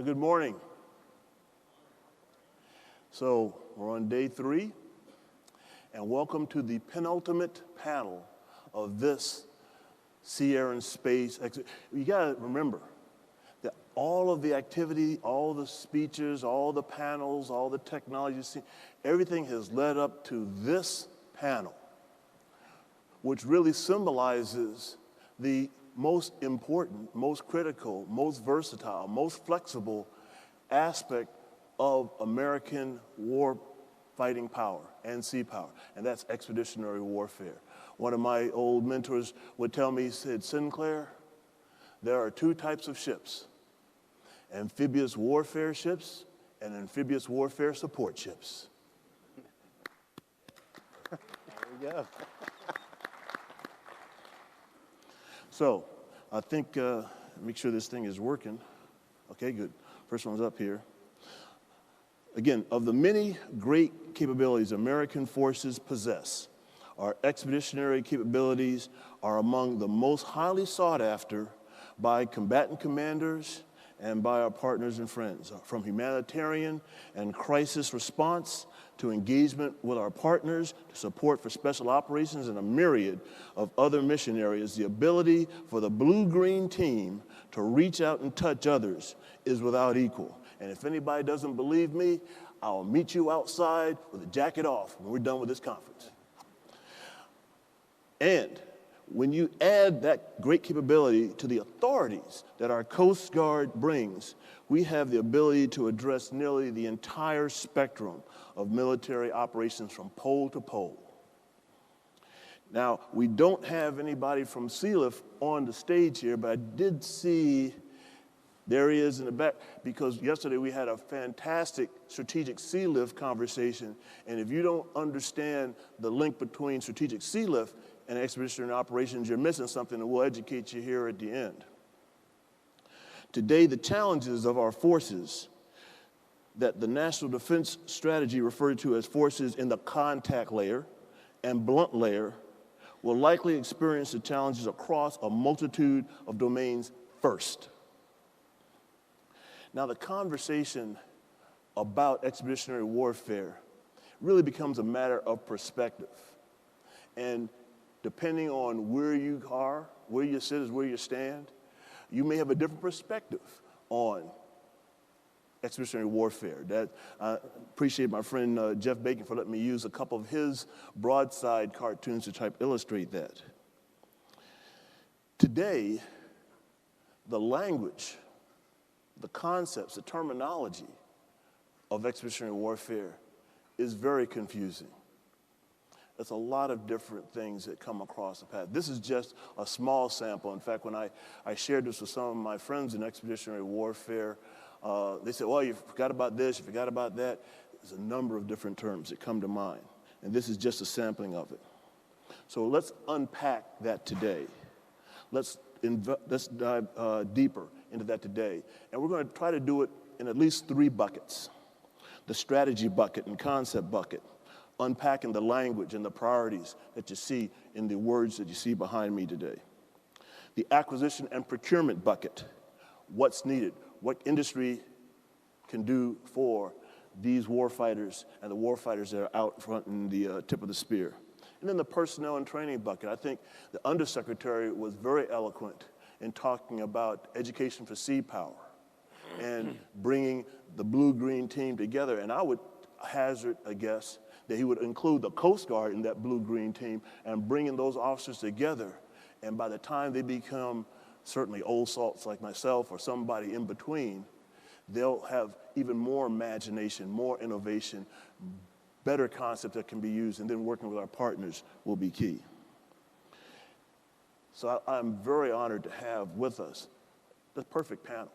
Good morning. So we're on day 3, and welcome to the penultimate panel of this Sea, Air, and Space. You gotta remember that all of the activity, all the speeches, all the panels, all the technology, everything has led up to this panel, which really symbolizes the most important, most critical, most versatile, most flexible aspect of American war fighting power and sea power, and that's expeditionary warfare. One of my old mentors would tell me, he said, Sinclair, there are 2 types of ships, amphibious warfare ships and amphibious warfare support ships. There we go. So, I think, make sure this thing is working. Okay, good. First one's up here. Again, of the many great capabilities American forces possess, our expeditionary capabilities are among the most highly sought after by combatant commanders and by our partners and friends, from humanitarian and crisis response to engagement with our partners, to support for special operations and a myriad of other mission areas. The ability for the blue-green team to reach out and touch others is without equal. And if anybody doesn't believe me, I'll meet you outside with a jacket off when we're done with this conference. And when you add that great capability to the authorities that our Coast Guard brings, we have the ability to address nearly the entire spectrum of military operations from pole to pole. Now, we don't have anybody from SEALIF on the stage here, but I did see, there he is in the back, because yesterday we had a fantastic strategic SEALIF conversation, and if you don't understand the link between strategic SEALIF and expeditionary operations, you're missing something, and we'll educate you here at the end. Today, the challenges of our forces that the National Defense Strategy referred to as forces in the contact layer and blunt layer will likely experience the challenges across a multitude of domains first. Now, the conversation about expeditionary warfare really becomes a matter of perspective. And depending on where you are, where you sit is where you stand, you may have a different perspective on expeditionary warfare. That I appreciate my friend Jeff Bacon for letting me use a couple of his broadside cartoons to try to illustrate that. Today, the language, the concepts, the terminology of expeditionary warfare is very confusing. There's a lot of different things that come across the path. This is just a small sample. In fact, when I shared this with some of my friends in expeditionary warfare, they said, well, you forgot about this, you forgot about that. There's a number of different terms that come to mind, and this is just a sampling of it. So let's unpack that today. Let's dive deeper into that today, and we're going to try to do it in at least 3 buckets. The strategy bucket and concept bucket, unpacking the language and the priorities that you see in the words that you see behind me today. The acquisition and procurement bucket, what's needed, what industry can do for these warfighters and the warfighters that are out front in the tip of the spear. And then the personnel and training bucket. I think the Undersecretary was very eloquent in talking about education for sea power and bringing the blue-green team together. And I would hazard a guess that he would include the Coast Guard in that blue-green team and bringing those officers together. And by the time they become certainly old salts like myself or somebody in between, they'll have even more imagination, more innovation, better concepts that can be used, and then working with our partners will be key. So I'm very honored to have with us the perfect panel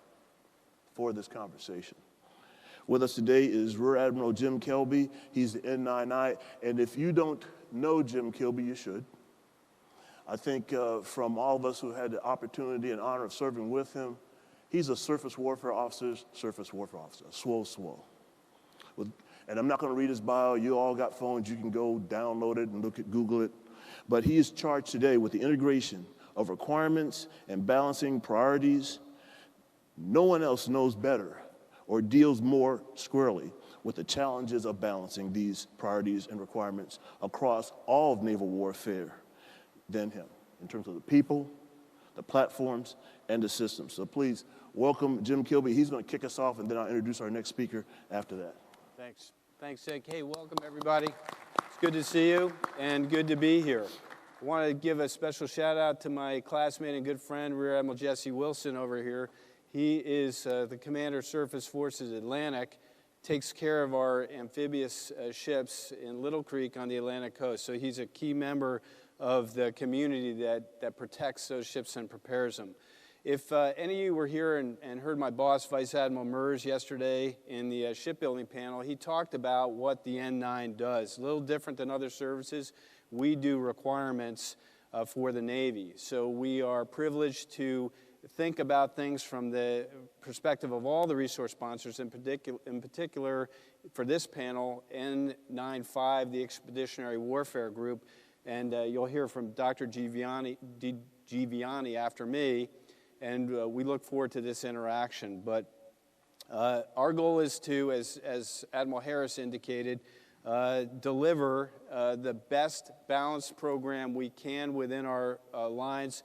for this conversation. With us today is Rear Admiral Jim Kilby. He's the N9I, and if you don't know Jim Kilby, you should. I think from all of us who had the opportunity and honor of serving with him, he's a surface warfare officer, swole. And I'm not going to read his bio. You all got phones. You can go download it and Google it. But he is charged today with the integration of requirements and balancing priorities. No one else knows better or deals more squarely with the challenges of balancing these priorities and requirements across all of naval warfare than him, in terms of the people, the platforms, and the systems. So please welcome Jim Kilby. He's going to kick us off, and then I'll introduce our next speaker after that. Thanks. Thanks, Dick. Hey, welcome, everybody. It's good to see you and good to be here. I want to give a special shout out to my classmate and good friend, Rear Admiral Jesse Wilson over here. He is the Commander Surface Forces Atlantic, takes care of our amphibious ships in Little Creek on the Atlantic coast. So he's a key member of the community that protects those ships and prepares them. If any of you were here and heard my boss, Vice Admiral Mers, yesterday in the shipbuilding panel, he talked about what the N9 does. A little different than other services. We do requirements for the Navy. So we are privileged to think about things from the perspective of all the resource sponsors, in particular for this panel, N95, the Expeditionary Warfare Group, and you'll hear from Dr. Giviani after me, and we look forward to this interaction. But our goal is to, as Admiral Harris indicated, deliver the best balanced program we can within our lines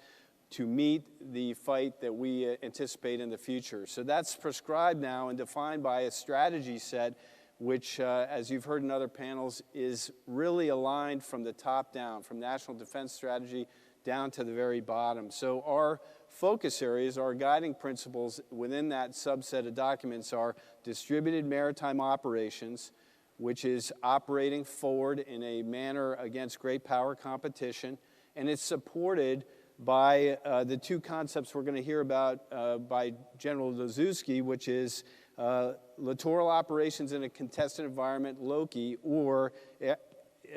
to meet the fight that we anticipate in the future. So that's prescribed now and defined by a strategy set which, as you've heard in other panels, is really aligned from the top down, from national defense strategy down to the very bottom. So our focus areas, our guiding principles within that subset of documents are distributed maritime operations, which is operating forward in a manner against great power competition, and it's supported by the two concepts we're going to hear about by General Liszewski, which is littoral operations in a contested environment, LOCI, or a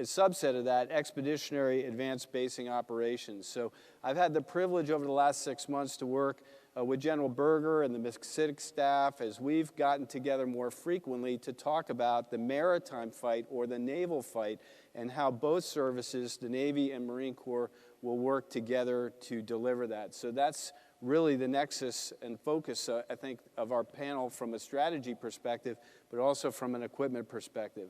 subset of that, expeditionary advanced basing operations. So I've had the privilege over the last 6 months to work with General Berger and the MCITIC staff as we've gotten together more frequently to talk about the maritime fight or the naval fight and how both services, the Navy and Marine Corps, will work together to deliver that. So that's really the nexus and focus, I think, of our panel from a strategy perspective, but also from an equipment perspective.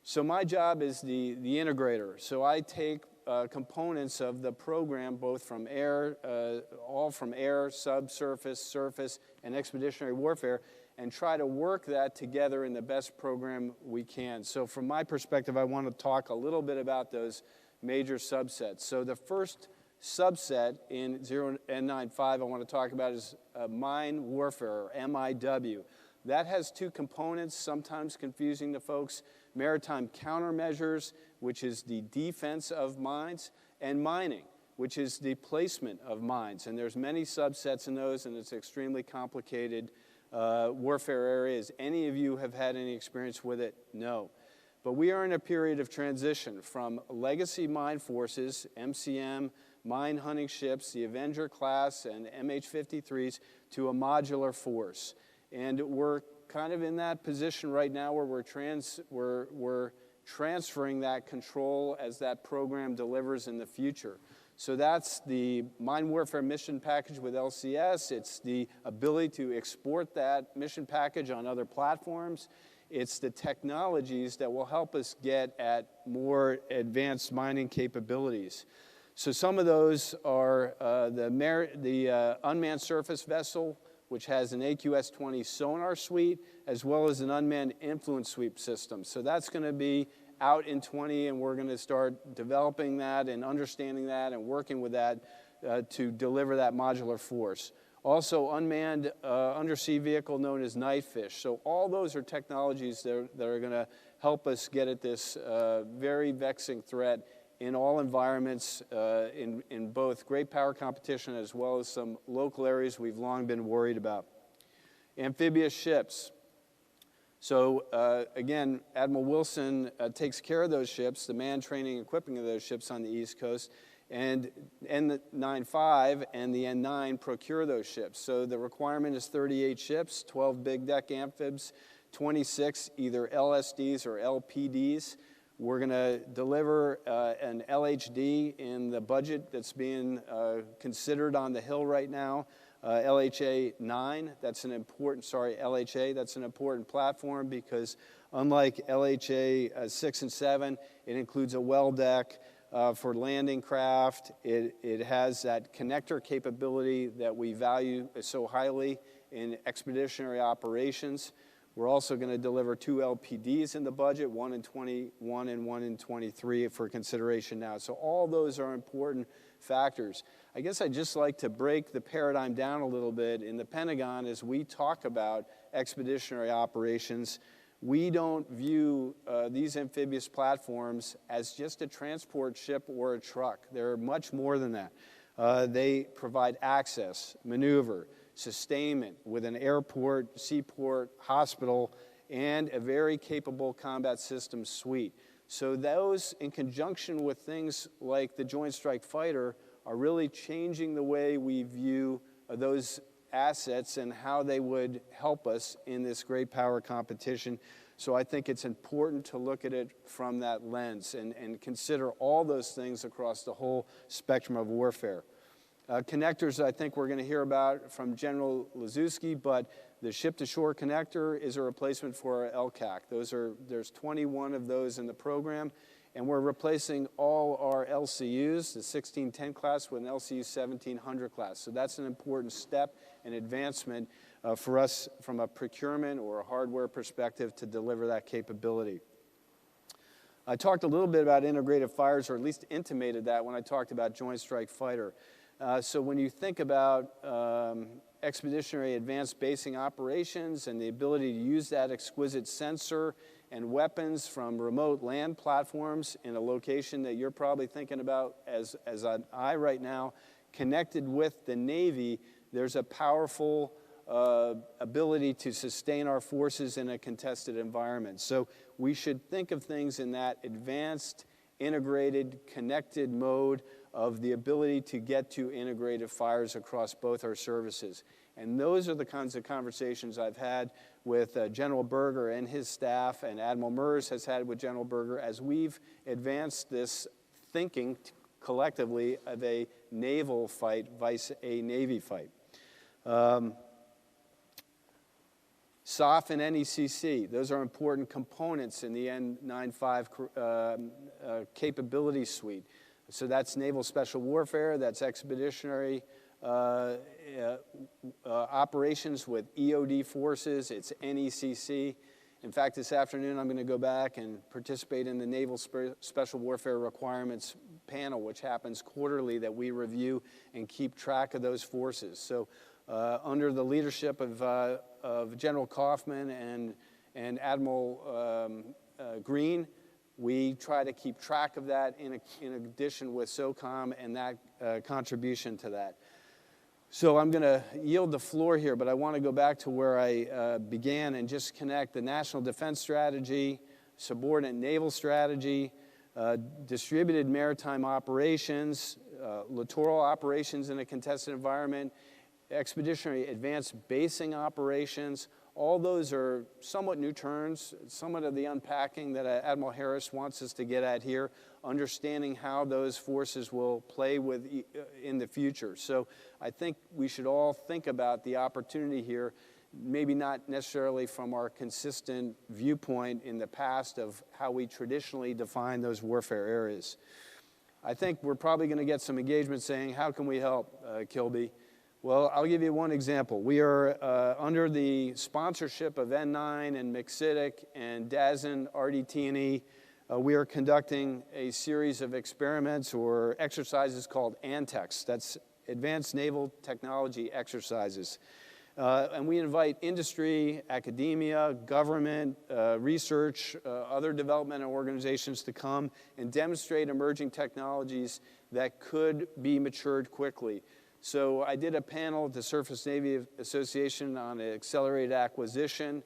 So my job is the integrator. So I take components of the program, both from air, all from air, subsurface, surface, and expeditionary warfare, and try to work that together in the best program we can. So from my perspective, I want to talk a little bit about those major subsets. So the first subset in N95 I want to talk about is mine warfare, or MIW. That has two components, sometimes confusing to folks: maritime countermeasures, which is the defense of mines, and mining, which is the placement of mines. And there's many subsets in those, and it's extremely complicated warfare areas. Any of you have had any experience with it? No. But we are in a period of transition from legacy mine forces, MCM, mine hunting ships, the Avenger class, and MH-53s, to a modular force. And we're kind of in that position right now where we're transferring that control as that program delivers in the future. So that's the mine warfare mission package with LCS. It's the ability to export that mission package on other platforms. It's the technologies that will help us get at more advanced mining capabilities. So some of those are the unmanned surface vessel, which has an AQS-20 sonar suite, as well as an unmanned influence sweep system. So that's going to be out in 20, and we're going to start developing that and understanding that and working with that to deliver that modular force. Also, unmanned undersea vehicle known as Nightfish. So all those are technologies that are going to help us get at this very vexing threat in all environments, in both great power competition as well as some local areas we've long been worried about. Amphibious ships. So again, Admiral Wilson takes care of those ships, the man training and equipping of those ships on the East Coast, and N95 and the N9 procure those ships. So the requirement is 38 ships, 12 big deck amphibs, 26 either LSDs or LPDs. We're going to deliver an LHD in the budget that's being considered on the Hill right now. LHA-9, that's an important, LHA, that's an important platform because unlike LHA 6 and 7, it includes a well deck for landing craft. It has that connector capability that we value so highly in expeditionary operations. We're also going to deliver 2 LPDs in the budget, one in 21 and one in 23 for consideration now. So all those are important factors. I guess I'd just like to break the paradigm down a little bit. In the Pentagon, as we talk about expeditionary operations, we don't view these amphibious platforms as just a transport ship or a truck. They're much more than that. They provide access, maneuver, sustainment with an airport, seaport, hospital, and a very capable combat systems suite. So those, in conjunction with things like the Joint Strike Fighter, are really changing the way we view those assets and how they would help us in this great power competition. So I think it's important to look at it from that lens and consider all those things across the whole spectrum of warfare. Connectors, I think we're going to hear about from General Liszewski, but the ship-to-shore connector is a replacement for our LCAC. There's 21 of those in the program, and we're replacing all our LCUs, the 1610 class, with an LCU 1700 class. So that's an important step and advancement for us from a procurement or a hardware perspective to deliver that capability. I talked a little bit about integrated fires, or at least intimated that when I talked about Joint Strike Fighter. So when you think about expeditionary advanced basing operations and the ability to use that exquisite sensor and weapons from remote land platforms in a location that you're probably thinking about as I right now, connected with the Navy, there's a powerful ability to sustain our forces in a contested environment. So we should think of things in that advanced, integrated, connected mode of the ability to get to integrated fires across both our services. And those are the kinds of conversations I've had with General Berger and his staff, and Admiral Mers has had with General Berger as we've advanced this thinking collectively of a naval fight vice a Navy fight. SOF and NECC, those are important components in the N95 capability suite. So that's Naval Special Warfare, that's expeditionary operations with EOD forces, it's NECC. In fact, this afternoon I'm going to go back and participate in the Naval Special Warfare Requirements panel, which happens quarterly, that we review and keep track of those forces. So under the leadership of General Kaufman and Admiral Green, we try to keep track of that in addition with SOCOM and that contribution to that. So I'm going to yield the floor here, but I want to go back to where I began and just connect the national defense strategy, subordinate naval strategy, distributed maritime operations, littoral operations in a contested environment, expeditionary advanced basing operations. All those are somewhat new terms, somewhat of the unpacking that Admiral Harris wants us to get at here, understanding how those forces will play with in the future. So I think we should all think about the opportunity here, maybe not necessarily from our consistent viewpoint in the past of how we traditionally define those warfare areas. I think we're probably going to get some engagement saying, how can we help, Kilby? Well, I'll give you one example. We are under the sponsorship of N9 and MCCITIC and DASN, RDT&E. We are conducting a series of experiments or exercises called ANTEX. That's Advanced Naval Technology Exercises. And we invite industry, academia, government, research, other developmental organizations to come and demonstrate emerging technologies that could be matured quickly. So I did a panel at the Surface Navy Association on accelerated acquisition.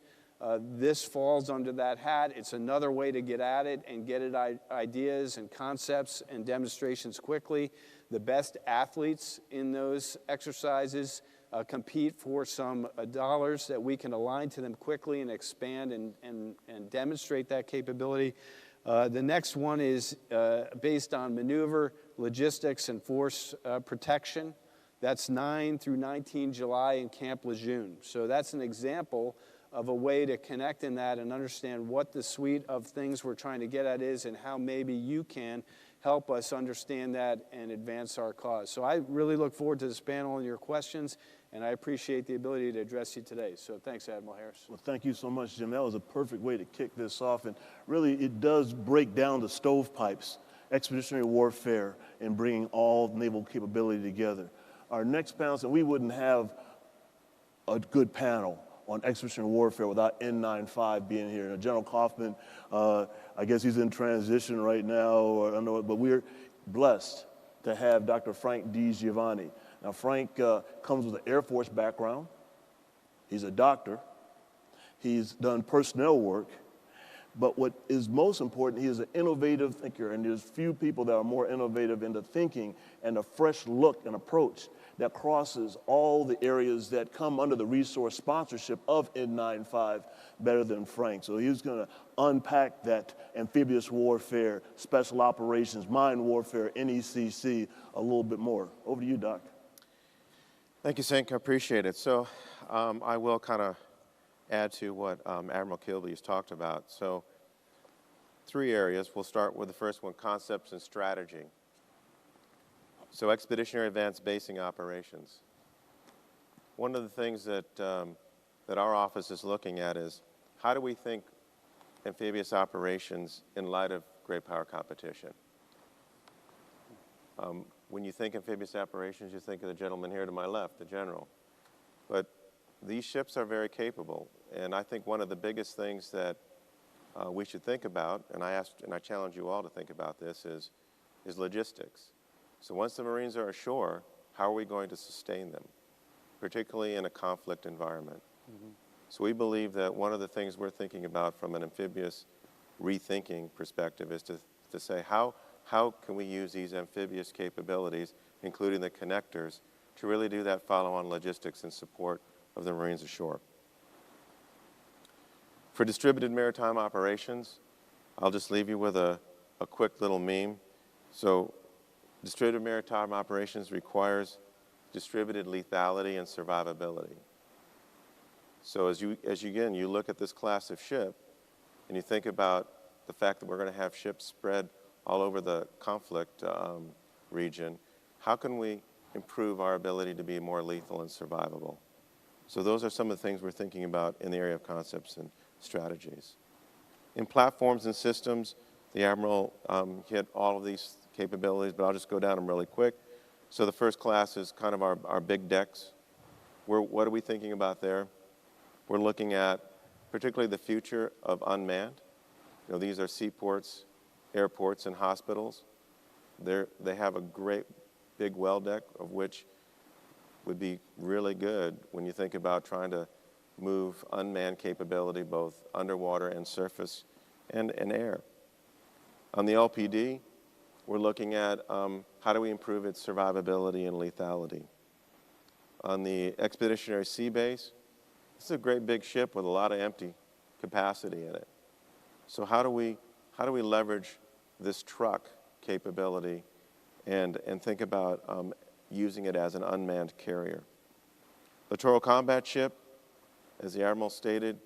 This falls under that hat. It's another way to get at it and get at ideas and concepts and demonstrations quickly. The best athletes in those exercises compete for some dollars that we can align to them quickly and expand and demonstrate that capability. The next one is based on maneuver, logistics, and force protection. That's 9 through 19 July in Camp Lejeune. So that's an example of a way to connect in that and understand what the suite of things we're trying to get at is and how maybe you can help us understand that and advance our cause. So I really look forward to this panel and your questions, and I appreciate the ability to address you today. So thanks, Admiral Harris. Well, thank you so much, Jim. That was a perfect way to kick this off. And really, it does break down the stovepipes, expeditionary warfare, and bringing all naval capability together. Our next panel, and we wouldn't have a good panel on expeditionary warfare without N95 being here. Now, General Kaufman, I guess he's in transition right now, or I don't know, but we're blessed to have Dr. Frank DiGiovanni. Now, Frank comes with an Air Force background. He's a doctor. He's done personnel work. But what is most important, he is an innovative thinker, and there's few people that are more innovative in the thinking and a fresh look and approach that crosses all the areas that come under the resource sponsorship of N95 better than Frank. So he's going to unpack that amphibious warfare, special operations, mine warfare, NECC a little bit more. Over to you, Doc. Thank you, Sink. I appreciate it. So I will kind of add to what Admiral Kilby has talked about. So 3 areas. We'll start with the first one, concepts and strategy. So expeditionary advanced basing operations. One of the things that, that our office is looking at is how do we think amphibious operations in light of great power competition? When you think amphibious operations, you think of the gentleman here to my left, the general. But these ships are very capable, and I think one of the biggest things that we should think about, and I challenge you all to think about this, is logistics. So once the Marines are ashore, how are we going to sustain them, particularly in a conflict environment? Mm-hmm. So we believe that one of the things we're thinking about from an amphibious rethinking perspective is to say how can we use these amphibious capabilities, including the connectors, to really do that follow-on logistics in support of the Marines ashore. For distributed maritime operations, I'll just leave you with a quick little meme. So distributed maritime operations requires distributed lethality and survivability. So as you again, you look at this class of ship and you think about the fact that we're going to have ships spread all over the conflict region, how can we improve our ability to be more lethal and survivable? So those are some of the things we're thinking about in the area of concepts and strategies. In platforms and systems, the Admiral hit all of these capabilities, but I'll just go down them really quick. So the first class is kind of our big decks. What are we thinking about there? We're looking at particularly the future of unmanned. You know, these are seaports, airports, and hospitals. They have a great big well deck, of which would be really good when you think about trying to move unmanned capability both underwater and surface and air. On the LPD, we're looking at how do we improve its survivability and lethality. On the Expeditionary Sea Base, this is a great big ship with a lot of empty capacity in it. So how do we leverage this truck capability and think about using it as an unmanned carrier? Littoral combat ship, as the Admiral stated,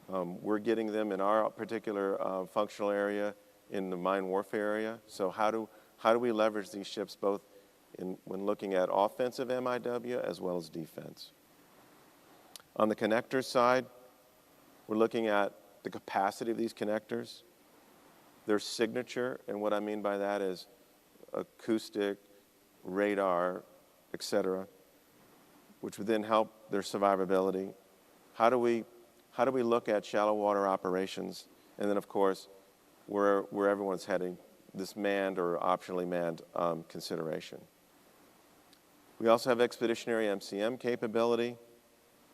we're getting them in our particular functional area in the mine warfare area. So how do we leverage these ships both when looking at offensive MIW as well as defense? On the connector side, we're looking at the capacity of these connectors, their signature, and what I mean by that is acoustic, radar, et cetera, which would then help their survivability. How do we look at shallow water operations? And then, of course, where everyone's heading, this manned or optionally manned consideration. We also have expeditionary MCM capability.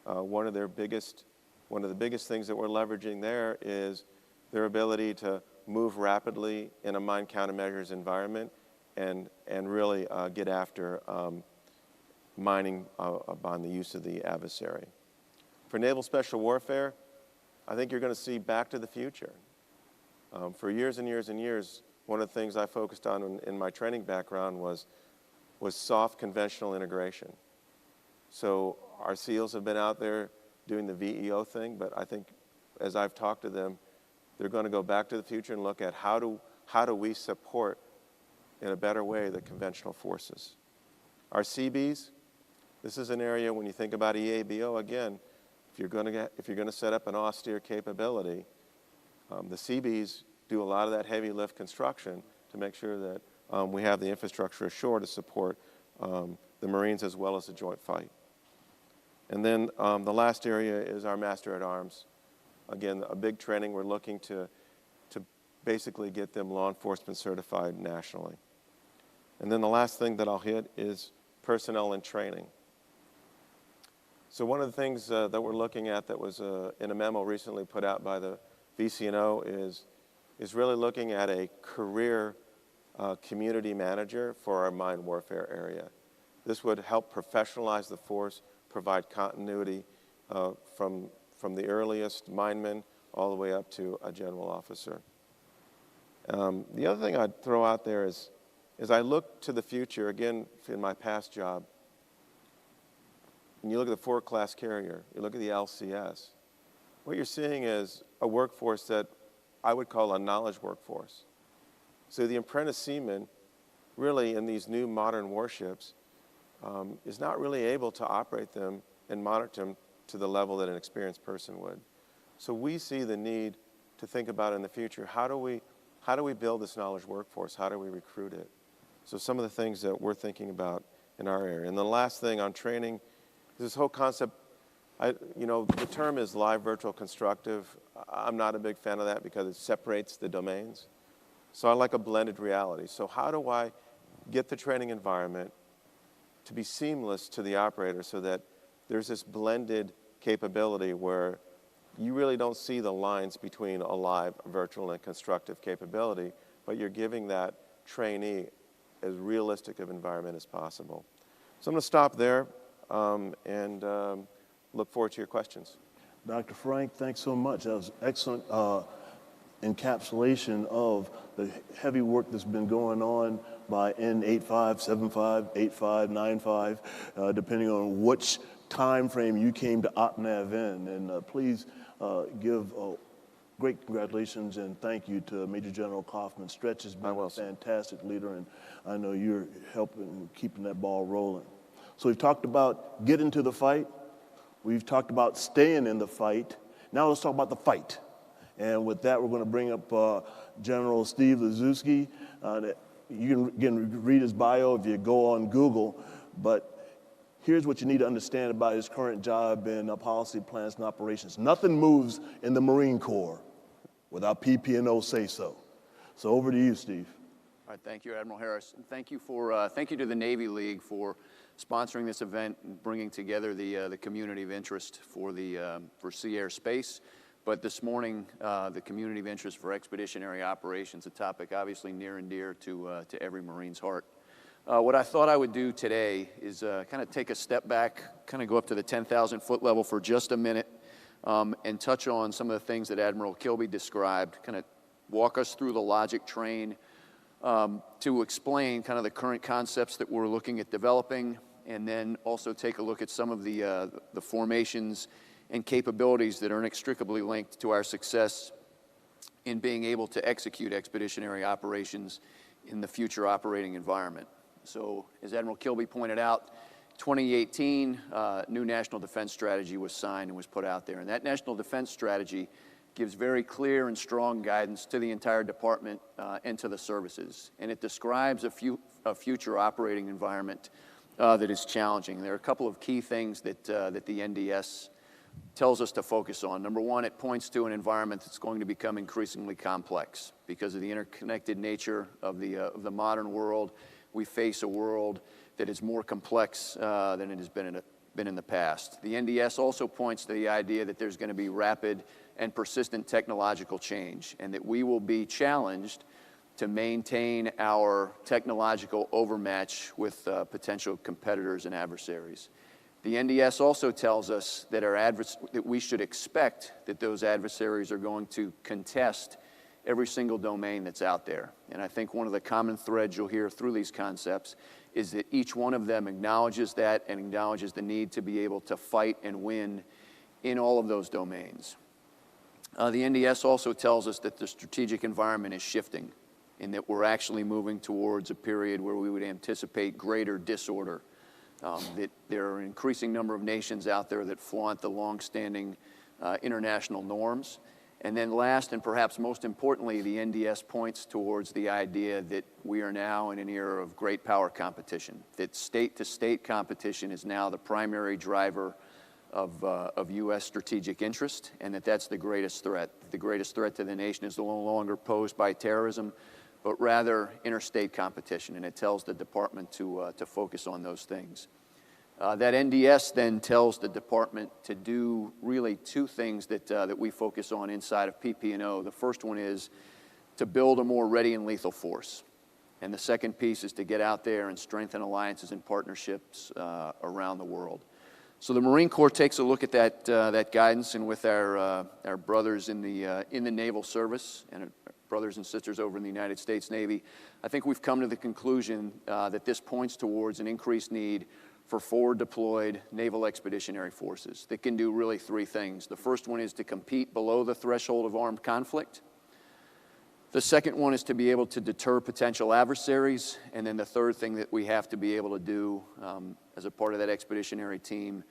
One of the biggest things that we're leveraging there is their ability to move rapidly in a mine countermeasures environment and really get after mining upon the use of the adversary. For naval special warfare, I think you're going to see back to the future. For years and years and years, one of the things I focused on in my training background was was soft conventional integration. So our SEALs have been out there doing the VEO thing, but I think as I've talked to them, they're going to go back to the future and look at how do we support in a better way the conventional forces. Our CBs, this is an area when you think about EABO, again, if you're going to set up an austere capability, the CBs do a lot of that heavy lift construction to make sure that we have the infrastructure ashore to support the Marines as well as the joint fight. And then the last area is our Master at Arms. Again, a big training. We're looking to basically get them law enforcement certified nationally. And then the last thing that I'll hit is personnel and training. So one of the things that we're looking at that was in a memo recently put out by the VCNO is really looking at a career community manager for our mine warfare area. This would help professionalize the force, provide continuity from the earliest mineman all the way up to a general officer. The other thing I'd throw out there is, as I look to the future, again, in my past job, and you look at the Ford class carrier, you look at the LCS, what you're seeing is a workforce that I would call a knowledge workforce. So the apprentice seaman, really in these new modern warships, is not really able to operate them and monitor them to the level that an experienced person would. So we see the need to think about in the future, how do we build this knowledge workforce? How do we recruit it? So some of the things that we're thinking about in our area. And the last thing on training is this whole concept, the term is live virtual constructive. I'm not a big fan of that because it separates the domains. So I like a blended reality. So how do I get the training environment to be seamless to the operator so that there's this blended capability where you really don't see the lines between a live, virtual, and constructive capability, but you're giving that trainee as realistic of environment as possible. So I'm going to stop there and look forward to your questions. Dr. Frank, thanks so much. That was excellent encapsulation of the heavy work that's been going on by N85, 75, 85, 95, depending on which time frame you came to OpNav in. And please give great congratulations and thank you to Major General Kaufman. Stretch has been a fantastic leader, and I know you're helping keeping that ball rolling. So we've talked about getting to the fight. We've talked about staying in the fight. Now let's talk about the fight. And with that, we're going to bring up General Steve Liszewski. You can read his bio if you go on Google, but here's what you need to understand about his current job in policy, plans, and operations. Nothing moves in the Marine Corps without PP&O say so. So over to you, Steve. All right, thank you, Admiral Harris. And thank you to the Navy League for sponsoring this event and bringing together the community of interest for Sea Air Space. But this morning, the community of interest for expeditionary operations, a topic obviously near and dear to every Marine's heart. What I thought I would do today is kind of take a step back, kind of go up to the 10,000-foot level for just a minute and touch on some of the things that Admiral Kilby described, kind of walk us through the logic train to explain kind of the current concepts that we're looking at developing, and then also take a look at some of the formations and capabilities that are inextricably linked to our success in being able to execute expeditionary operations in the future operating environment. So, as Admiral Kilby pointed out, 2018, new National Defense Strategy was signed and was put out there. And that National Defense Strategy gives very clear and strong guidance to the entire department and to the services. And it describes a future operating environment that is challenging. There are a couple of key things that the NDS tells us to focus on. Number one, it points to an environment that's going to become increasingly complex because of the interconnected nature of the modern world. We face a world that is more complex than it has been in the past. The NDS also points to the idea that there's going to be rapid and persistent technological change, and that we will be challenged to maintain our technological overmatch with potential competitors and adversaries. The NDS also tells us that that we should expect that those adversaries are going to contest every single domain that's out there. And I think one of the common threads you'll hear through these concepts is that each one of them acknowledges that and acknowledges the need to be able to fight and win in all of those domains. The NDS also tells us that the strategic environment is shifting and that we're actually moving towards a period where we would anticipate greater disorder, that there are an increasing number of nations out there that flaunt the long-standing international norms. And then last, and perhaps most importantly, the NDS points towards the idea that we are now in an era of great power competition, that state-to-state competition is now the primary driver of U.S. strategic interest, and that's the greatest threat. The greatest threat to the nation is no longer posed by terrorism, but rather interstate competition, and it tells the department to focus on those things. That NDS then tells the department to do really two things that we focus on inside of PP&O. The first one is to build a more ready and lethal force. And the second piece is to get out there and strengthen alliances and partnerships around the world. So the Marine Corps takes a look at that guidance, and with our brothers in the Naval Service and brothers and sisters over in the United States Navy, I think we've come to the conclusion that this points towards an increased need for forward deployed naval expeditionary forces that can do really three things. The first one is to compete below the threshold of armed conflict. The second one is to be able to deter potential adversaries. And then the third thing that we have to be able to do as a part of that expeditionary team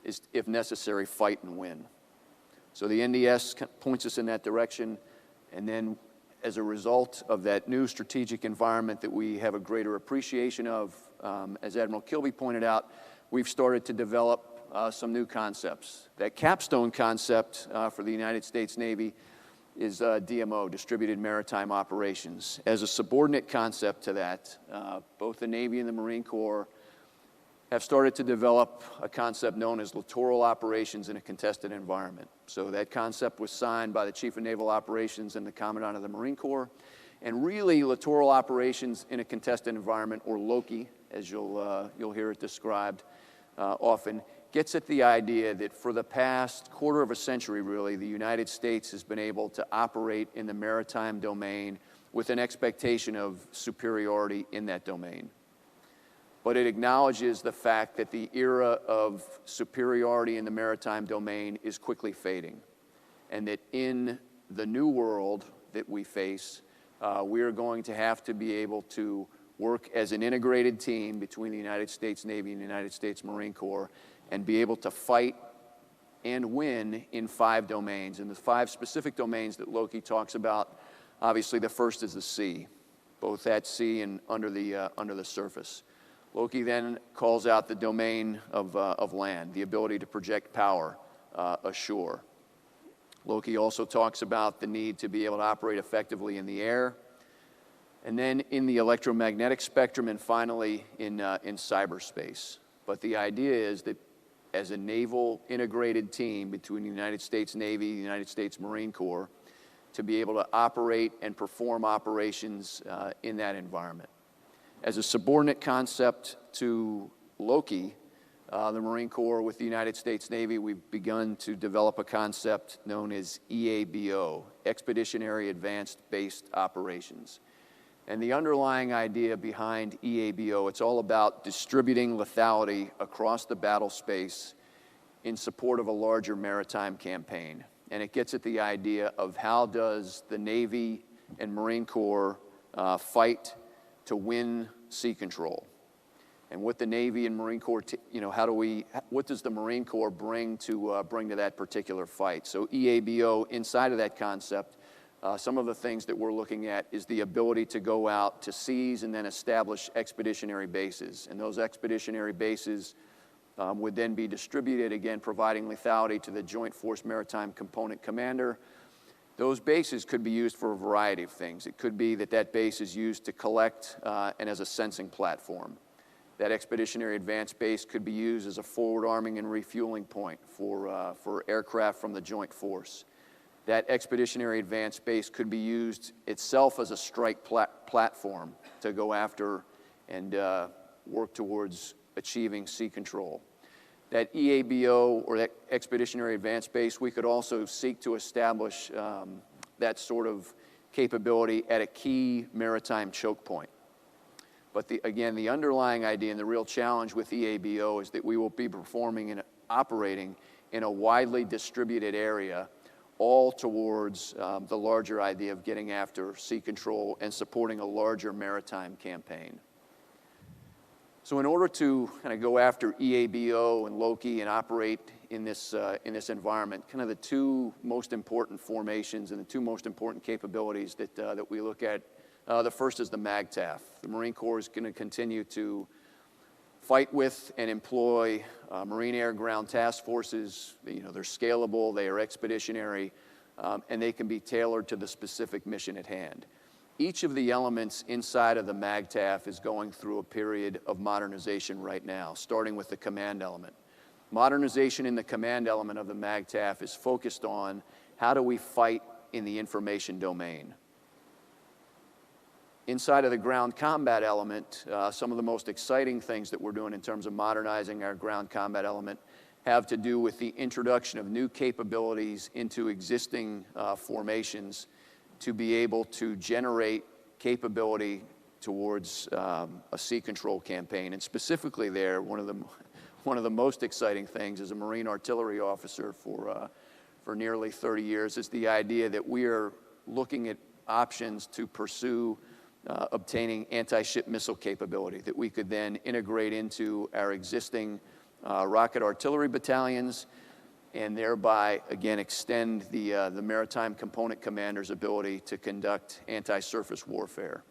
is, if necessary, fight and win. So the NDS points us in that direction. And then as a result of that new strategic environment that we have a greater appreciation of, as Admiral Kilby pointed out, we've started to develop some new concepts. That capstone concept for the United States Navy is DMO, Distributed Maritime Operations. As a subordinate concept to that, both the Navy and the Marine Corps have started to develop a concept known as littoral operations in a contested environment. So that concept was signed by the Chief of Naval Operations and the Commandant of the Marine Corps. And really, littoral operations in a contested environment, or LOCI, as you'll hear it described often, gets at the idea that for the past quarter of a century, really, the United States has been able to operate in the maritime domain with an expectation of superiority in that domain. But it acknowledges the fact that the era of superiority in the maritime domain is quickly fading, and that in the new world that we face, we are going to have to be able to work as an integrated team between the United States Navy and the United States Marine Corps and be able to fight and win in 5 domains. And the 5 specific domains that Loki talks about, obviously the first is the sea, both at sea and under the surface. Loki then calls out the domain of land, the ability to project power ashore. Loki also talks about the need to be able to operate effectively in the air, and then in the electromagnetic spectrum, and finally in cyberspace. But the idea is that as a naval integrated team between the United States Navy and the United States Marine Corps, to be able to operate and perform operations in that environment. As a subordinate concept to Loki, the Marine Corps with the United States Navy, we've begun to develop a concept known as EABO, Expeditionary Advanced Based Operations. And the underlying idea behind EABO, it's all about distributing lethality across the battle space in support of a larger maritime campaign. And it gets at the idea of how does the Navy and Marine Corps fight to win sea control. And what the Navy and Marine Corps, what does the Marine Corps bring to that particular fight? So EABO, inside of that concept, some of the things that we're looking at is the ability to go out to seize and then establish expeditionary bases. And those expeditionary bases would then be distributed, again, providing lethality to the Joint Force Maritime Component Commander. Those bases could be used for a variety of things. It could be that base is used to collect and as a sensing platform. That expeditionary advanced base could be used as a forward arming and refueling point for aircraft from the Joint Force. That expeditionary advanced base could be used itself as a strike platform to go after and work towards achieving sea control. That EABO, or that Expeditionary Advanced Base, we could also seek to establish that sort of capability at a key maritime choke point. But again, the underlying idea and the real challenge with EABO is that we will be performing and operating in a widely distributed area, all towards the larger idea of getting after sea control and supporting a larger maritime campaign. So in order to kind of go after EABO and Loki and operate in this environment, kind of the two most important formations and the two most important capabilities that we look at, the first is the MAGTAF. The Marine Corps is going to continue to fight with and employ Marine Air Ground Task Forces. They're scalable, they are expeditionary, and they can be tailored to the specific mission at hand. Each of the elements inside of the MAGTAF is going through a period of modernization right now, starting with the command element. Modernization in the command element of the MAGTAF is focused on how do we fight in the information domain. Inside of the ground combat element, some of the most exciting things that we're doing in terms of modernizing our ground combat element have to do with the introduction of new capabilities into existing formations to be able to generate capability towards a sea control campaign. And specifically there, one of the most exciting things as a Marine artillery officer for nearly 30 years is the idea that we are looking at options to pursue obtaining anti-ship missile capability that we could then integrate into our existing rocket artillery battalions and thereby, again, extend the maritime component commander's ability to conduct anti-surface warfare.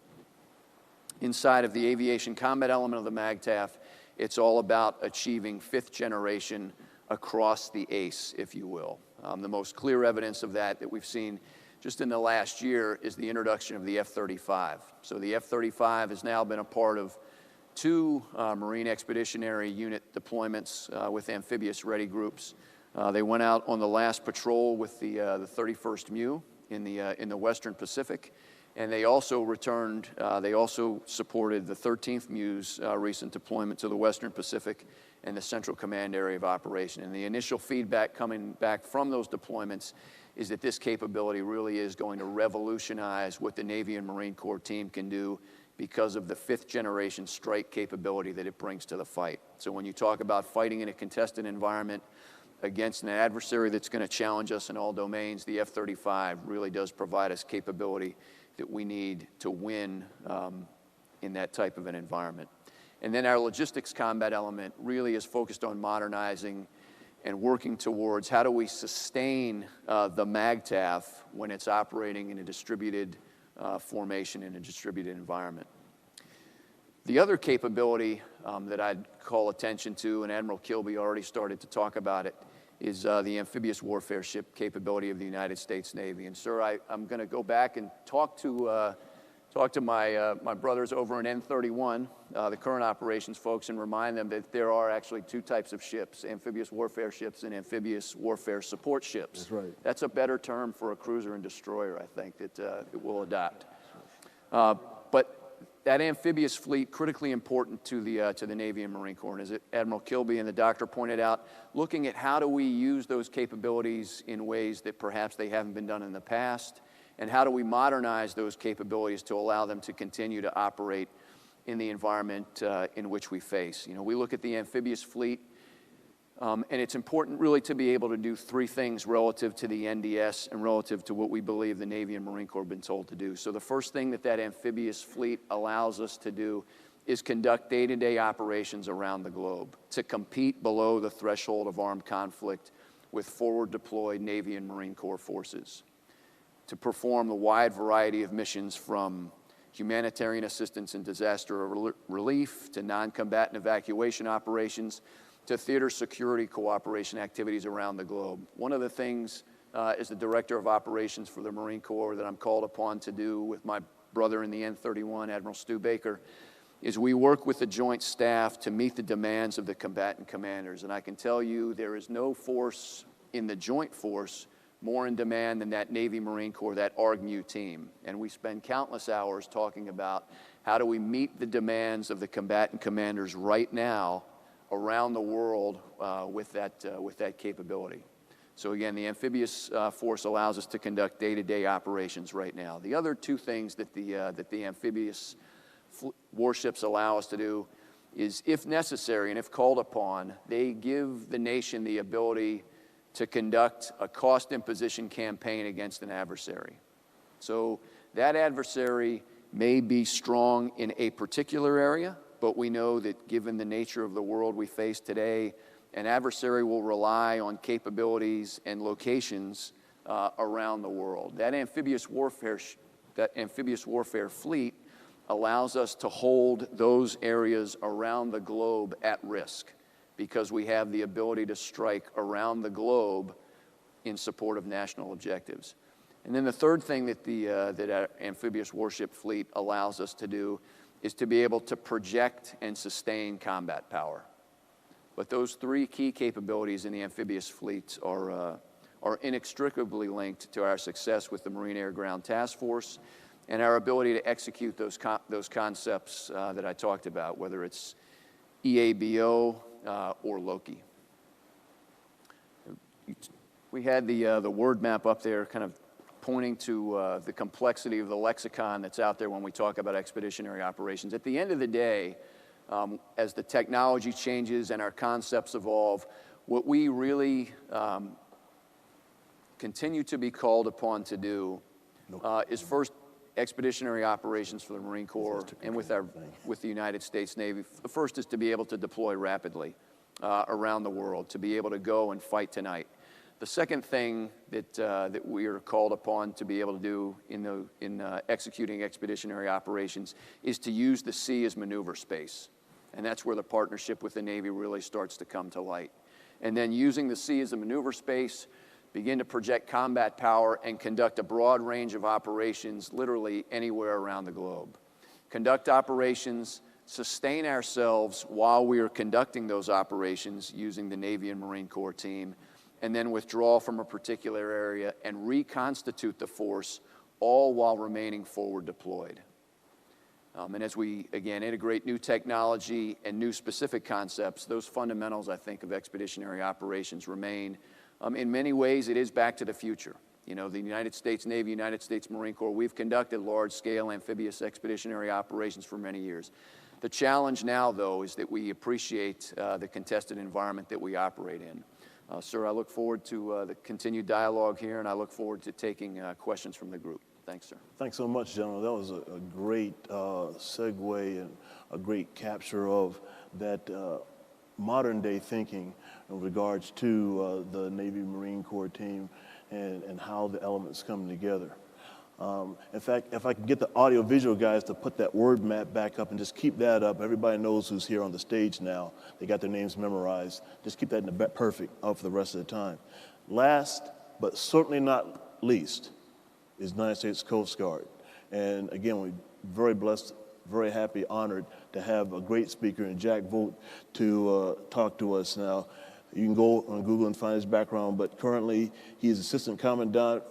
Inside of the aviation combat element of the MAGTAF, it's all about achieving fifth generation across the ACE, if you will. The most clear evidence of that we've seen just in the last year is the introduction of the F-35. So the F-35 has now been a part of two Marine Expeditionary Unit deployments with amphibious ready groups. They went out on the last patrol with the 31st MEU in the Western Pacific, and they also returned, they also supported the 13th MEU's recent deployment to the Western Pacific and the Central Command Area of Operation. And the initial feedback coming back from those deployments is that this capability really is going to revolutionize what the Navy and Marine Corps team can do because of the fifth generation strike capability that it brings to the fight. So when you talk about fighting in a contested environment against an adversary that's going to challenge us in all domains, the F-35 really does provide us capability that we need to win in that type of an environment. And then our logistics combat element really is focused on modernizing and working towards how do we sustain the MAGTAF when it's operating in a distributed formation in a distributed environment. The other capability that I'd call attention to, and Admiral Kilby already started to talk about it, is the amphibious warfare ship capability of the United States Navy. And sir, I'm going to go back and talk to my brothers over in N31, the current operations folks, and remind them that there are actually two types of ships, amphibious warfare ships and amphibious warfare support ships. That's right. That's a better term for a cruiser and destroyer, I think, that we'll adopt. But that amphibious fleet, critically important to the Navy and Marine Corps. And as Admiral Kilby and the doctor pointed out, looking at how do we use those capabilities in ways that perhaps they haven't been done in the past, and how do we modernize those capabilities to allow them to continue to operate in the environment in which we face. You know, we look at the amphibious fleet, and it's important really to be able to do three things relative to the NDS and relative to what we believe the Navy and Marine Corps have been told to do. So the first thing that amphibious fleet allows us to do is conduct day-to-day operations around the globe, to compete below the threshold of armed conflict with forward deployed Navy and Marine Corps forces, to perform a wide variety of missions from humanitarian assistance and disaster relief to non-combatant evacuation operations to theater security cooperation activities around the globe. One of the things as the Director of Operations for the Marine Corps that I'm called upon to do with my brother in the N31, Admiral Stu Baker, is we work with the Joint Staff to meet the demands of the combatant commanders. And I can tell you there is no force in the Joint Force more in demand than that Navy Marine Corps, that ARGMU team. And we spend countless hours talking about how do we meet the demands of the combatant commanders right now around the world with that capability. So again, the amphibious force allows us to conduct day-to-day operations right now. The other two things that the amphibious warships allow us to do is, if necessary and if called upon, they give the nation the ability to conduct a cost imposition campaign against an adversary. So that adversary may be strong in a particular area, but we know that given the nature of the world we face today, an adversary will rely on capabilities and locations around the world. That amphibious warfare fleet allows us to hold those areas around the globe at risk because we have the ability to strike around the globe in support of national objectives. And then the third thing that that our amphibious warship fleet allows us to do is to be able to project and sustain combat power. But those three key capabilities in the amphibious fleets are inextricably linked to our success with the Marine Air Ground Task Force and our ability to execute those concepts that I talked about, whether it's EABO or Loki. We had the word map up there kind of pointing to the complexity of the lexicon that's out there when we talk about expeditionary operations. At the end of the day, as the technology changes and our concepts evolve, what we really continue to be called upon to do is first expeditionary operations for the Marine Corps and with the United States Navy. The first is to be able to deploy rapidly around the world, to be able to go and fight tonight. The second thing that we are called upon to be able to do in executing expeditionary operations is to use the sea as maneuver space. And that's where the partnership with the Navy really starts to come to light. And then using the sea as a maneuver space, begin to project combat power and conduct a broad range of operations literally anywhere around the globe. Conduct operations, sustain ourselves while we are conducting those operations using the Navy and Marine Corps team, and then withdraw from a particular area and reconstitute the force, all while remaining forward deployed. And as we, again, integrate new technology and new specific concepts, those fundamentals, I think, of expeditionary operations remain. In many ways, it is back to the future. You know, the United States Navy, United States Marine Corps, we've conducted large-scale amphibious expeditionary operations for many years. The challenge now, though, is that we appreciate the contested environment that we operate in. Sir, I look forward to the continued dialogue here, and I look forward to taking questions from the group. Thanks, sir. Thanks so much, General. That was a great segue and a great capture of that modern-day thinking in regards to the Navy Marine Corps team and how the elements come together. In fact, if I can get the audio-visual guys to put that word map back up and just keep that up, everybody knows who's here on the stage now. They got their names memorized. Just keep that in the perfect for the rest of the time. Last, but certainly not least, is United States Coast Guard. And again, we're very blessed, very happy, honored to have a great speaker in Jack Vogt to talk to us now. You can go on Google and find his background, but currently he is Assistant Commandant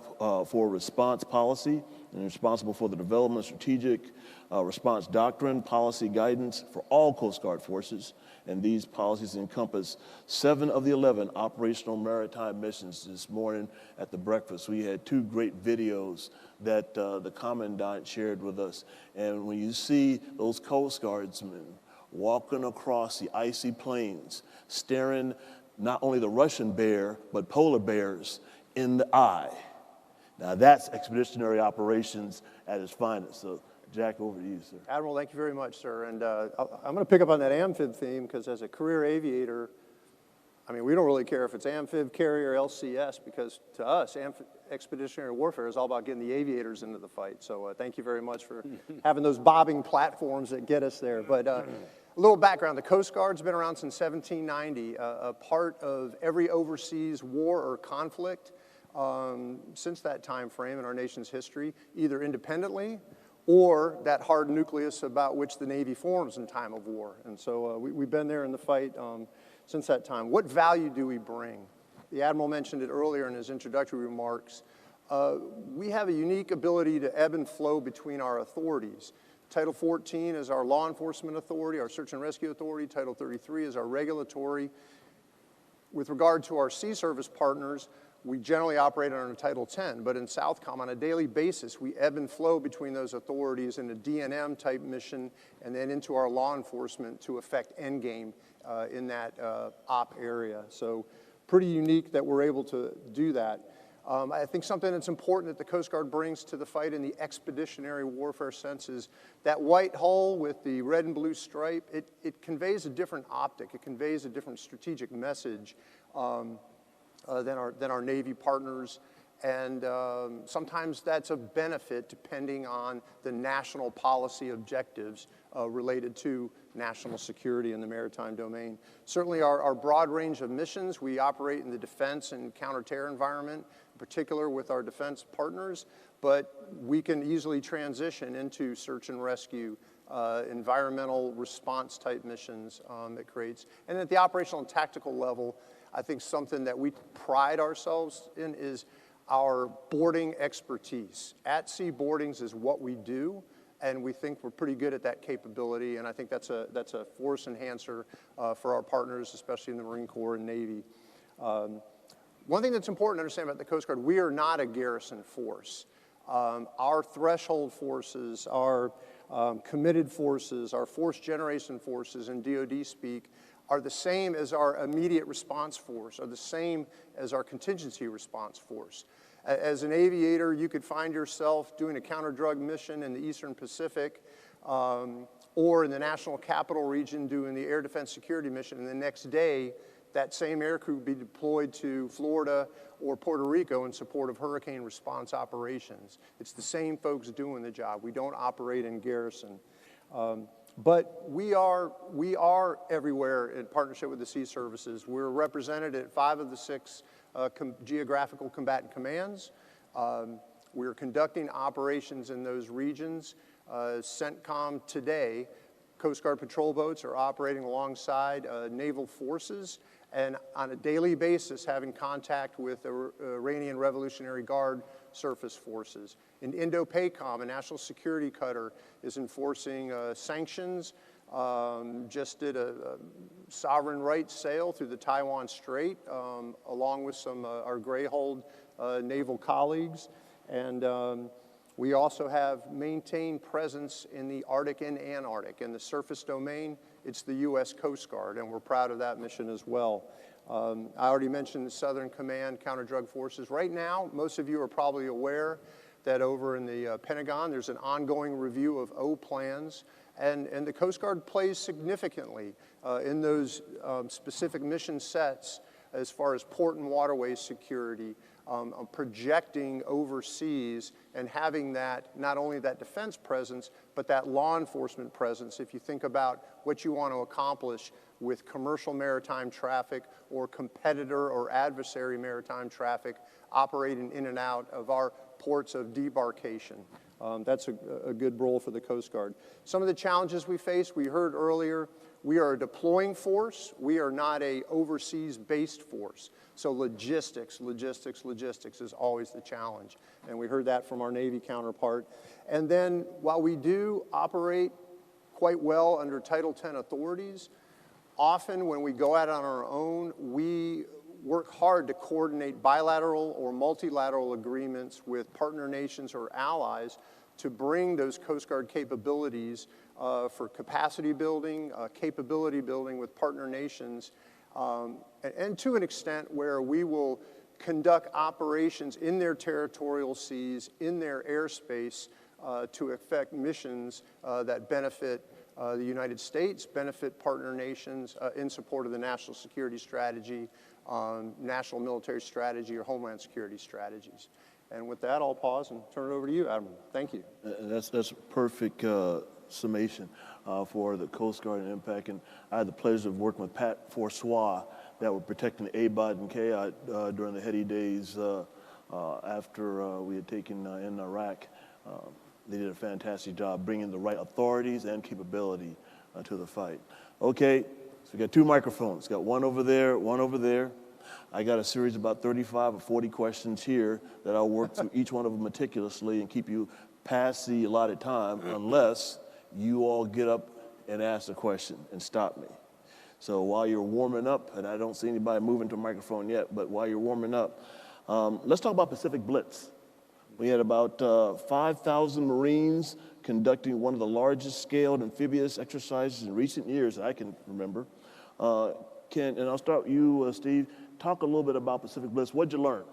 for Response Policy and responsible for the development of strategic response doctrine, policy guidance for all Coast Guard forces. And these policies encompass 7 of the 11 operational maritime missions. This morning at the breakfast, we had 2 great videos that the Commandant shared with us. And when you see those Coast Guardsmen walking across the icy plains, staring not only the Russian bear, but polar bears in the eye. Now that's expeditionary operations at its finest. So Jack, over to you, sir. Admiral, thank you very much, sir. And I'm going to pick up on that amphib theme because as a career aviator, I mean, we don't really care if it's amphib, carrier, LCS, because to us, expeditionary warfare is all about getting the aviators into the fight. So thank you very much for having those bobbing platforms that get us there. But a little background, the Coast Guard's been around since 1790, a part of every overseas war or conflict since that time frame in our nation's history, either independently or that hard nucleus about which the Navy forms in time of war. And so we've been there in the fight since that time. What value do we bring? The Admiral mentioned it earlier in his introductory remarks. We have a unique ability to ebb and flow between our authorities. Title 14 is our law enforcement authority, our search and rescue authority. Title 33 is our regulatory. With regard to our sea service partners, we generally operate under Title 10, but in Southcom on a daily basis, we ebb and flow between those authorities in a DNM type mission and then into our law enforcement to affect endgame in that op area. So pretty unique that we're able to do that. I think something that's important that the Coast Guard brings to the fight in the expeditionary warfare sense is that white hull with the red and blue stripe, it conveys a different optic. It conveys a different strategic message than our Navy partners. And sometimes that's a benefit depending on the national policy objectives related to national security in the maritime domain. Certainly our broad range of missions, we operate in the defense and counter-terror environment, in particular with our defense partners, but we can easily transition into search and rescue, environmental response type missions it creates. And at the operational and tactical level, I think something that we pride ourselves in is our boarding expertise. At-sea boardings is what we do, and we think we're pretty good at that capability, and I think that's a force enhancer for our partners, especially in the Marine Corps and Navy. One thing that's important to understand about the Coast Guard, we are not a garrison force. Our threshold forces, our committed forces, our force generation forces in DoD speak are the same as our immediate response force, are the same as our contingency response force. As an aviator, you could find yourself doing a counter-drug mission in the Eastern Pacific or in the National Capital Region doing the Air Defense Security mission, and the next day, that same aircrew would be deployed to Florida or Puerto Rico in support of hurricane response operations. It's the same folks doing the job. We don't operate in garrison. But we are everywhere in partnership with the Sea Services. We're represented at 5 of the 6 geographical combatant commands. We're conducting operations in those regions. CENTCOM today, Coast Guard patrol boats are operating alongside naval forces and on a daily basis having contact with the Iranian Revolutionary Guard surface forces. In Indo-PACOM, a national security cutter is enforcing sanctions, just did a sovereign rights sail through the Taiwan Strait, along with some our Greyhold naval colleagues. And we also have maintained presence in the Arctic and Antarctic. In the surface domain, it's the U.S. Coast Guard, and we're proud of that mission as well. I already mentioned the Southern Command counter-drug forces. Right now, most of you are probably aware that over in the Pentagon, there's an ongoing review of O plans, and the Coast Guard plays significantly in those specific mission sets as far as port and waterway security, projecting overseas and having that, not only that defense presence, but that law enforcement presence. If you think about what you want to accomplish with commercial maritime traffic or competitor or adversary maritime traffic operating in and out of our ports of debarkation. That's a good role for the Coast Guard. Some of the challenges we face, we heard earlier, we are a deploying force. We are not a overseas-based force. So logistics is always the challenge. And we heard that from our Navy counterpart. And then while we do operate quite well under Title 10 authorities, often when we go out on our own, we work hard to coordinate bilateral or multilateral agreements with partner nations or allies to bring those Coast Guard capabilities for capacity building, capability building with partner nations, and to an extent where we will conduct operations in their territorial seas, in their airspace, to effect missions that benefit the United States, benefit partner nations in support of the national security strategy, national military strategy, or homeland security strategies. And with that, I'll pause and turn it over to you, Admiral. Thank you. That's a perfect summation for the Coast Guard and impact. And I had the pleasure of working with Pat Forsois that were protecting the ABOD and KIOT during the heady days after we had taken in Iraq. They did a fantastic job bringing the right authorities and capability to the fight. Okay, so we got 2 microphones. Got one over there, one over there. I got a series of about 35 or 40 questions here that I'll work through each one of them meticulously and keep you past the allotted time unless you all get up and ask a question and stop me. So while you're warming up, and I don't see anybody moving to a microphone yet, but while you're warming up, Let's talk about Pacific Blitz. We had about 5,000 Marines conducting one of the largest scaled amphibious exercises in recent years that I can remember. And I'll start with you, Steve. Talk a little bit about Pacific Blitz. What'd you learn?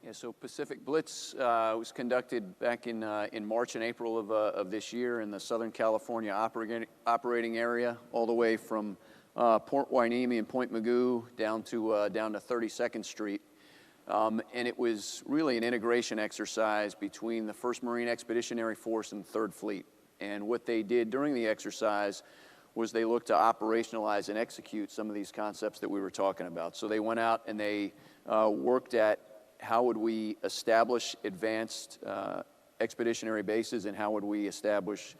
Yeah, so Pacific Blitz was conducted back in March and April of this year in the Southern California operating area, all the way from Port Hueneme and Point Mugu down to 32nd Street. And it was really an integration exercise between the 1st Marine Expeditionary Force and 3rd Fleet. And what they did during the exercise was they looked to operationalize and execute some of these concepts that we were talking about. So they went out and they worked at how would we establish advanced expeditionary bases and how would we establish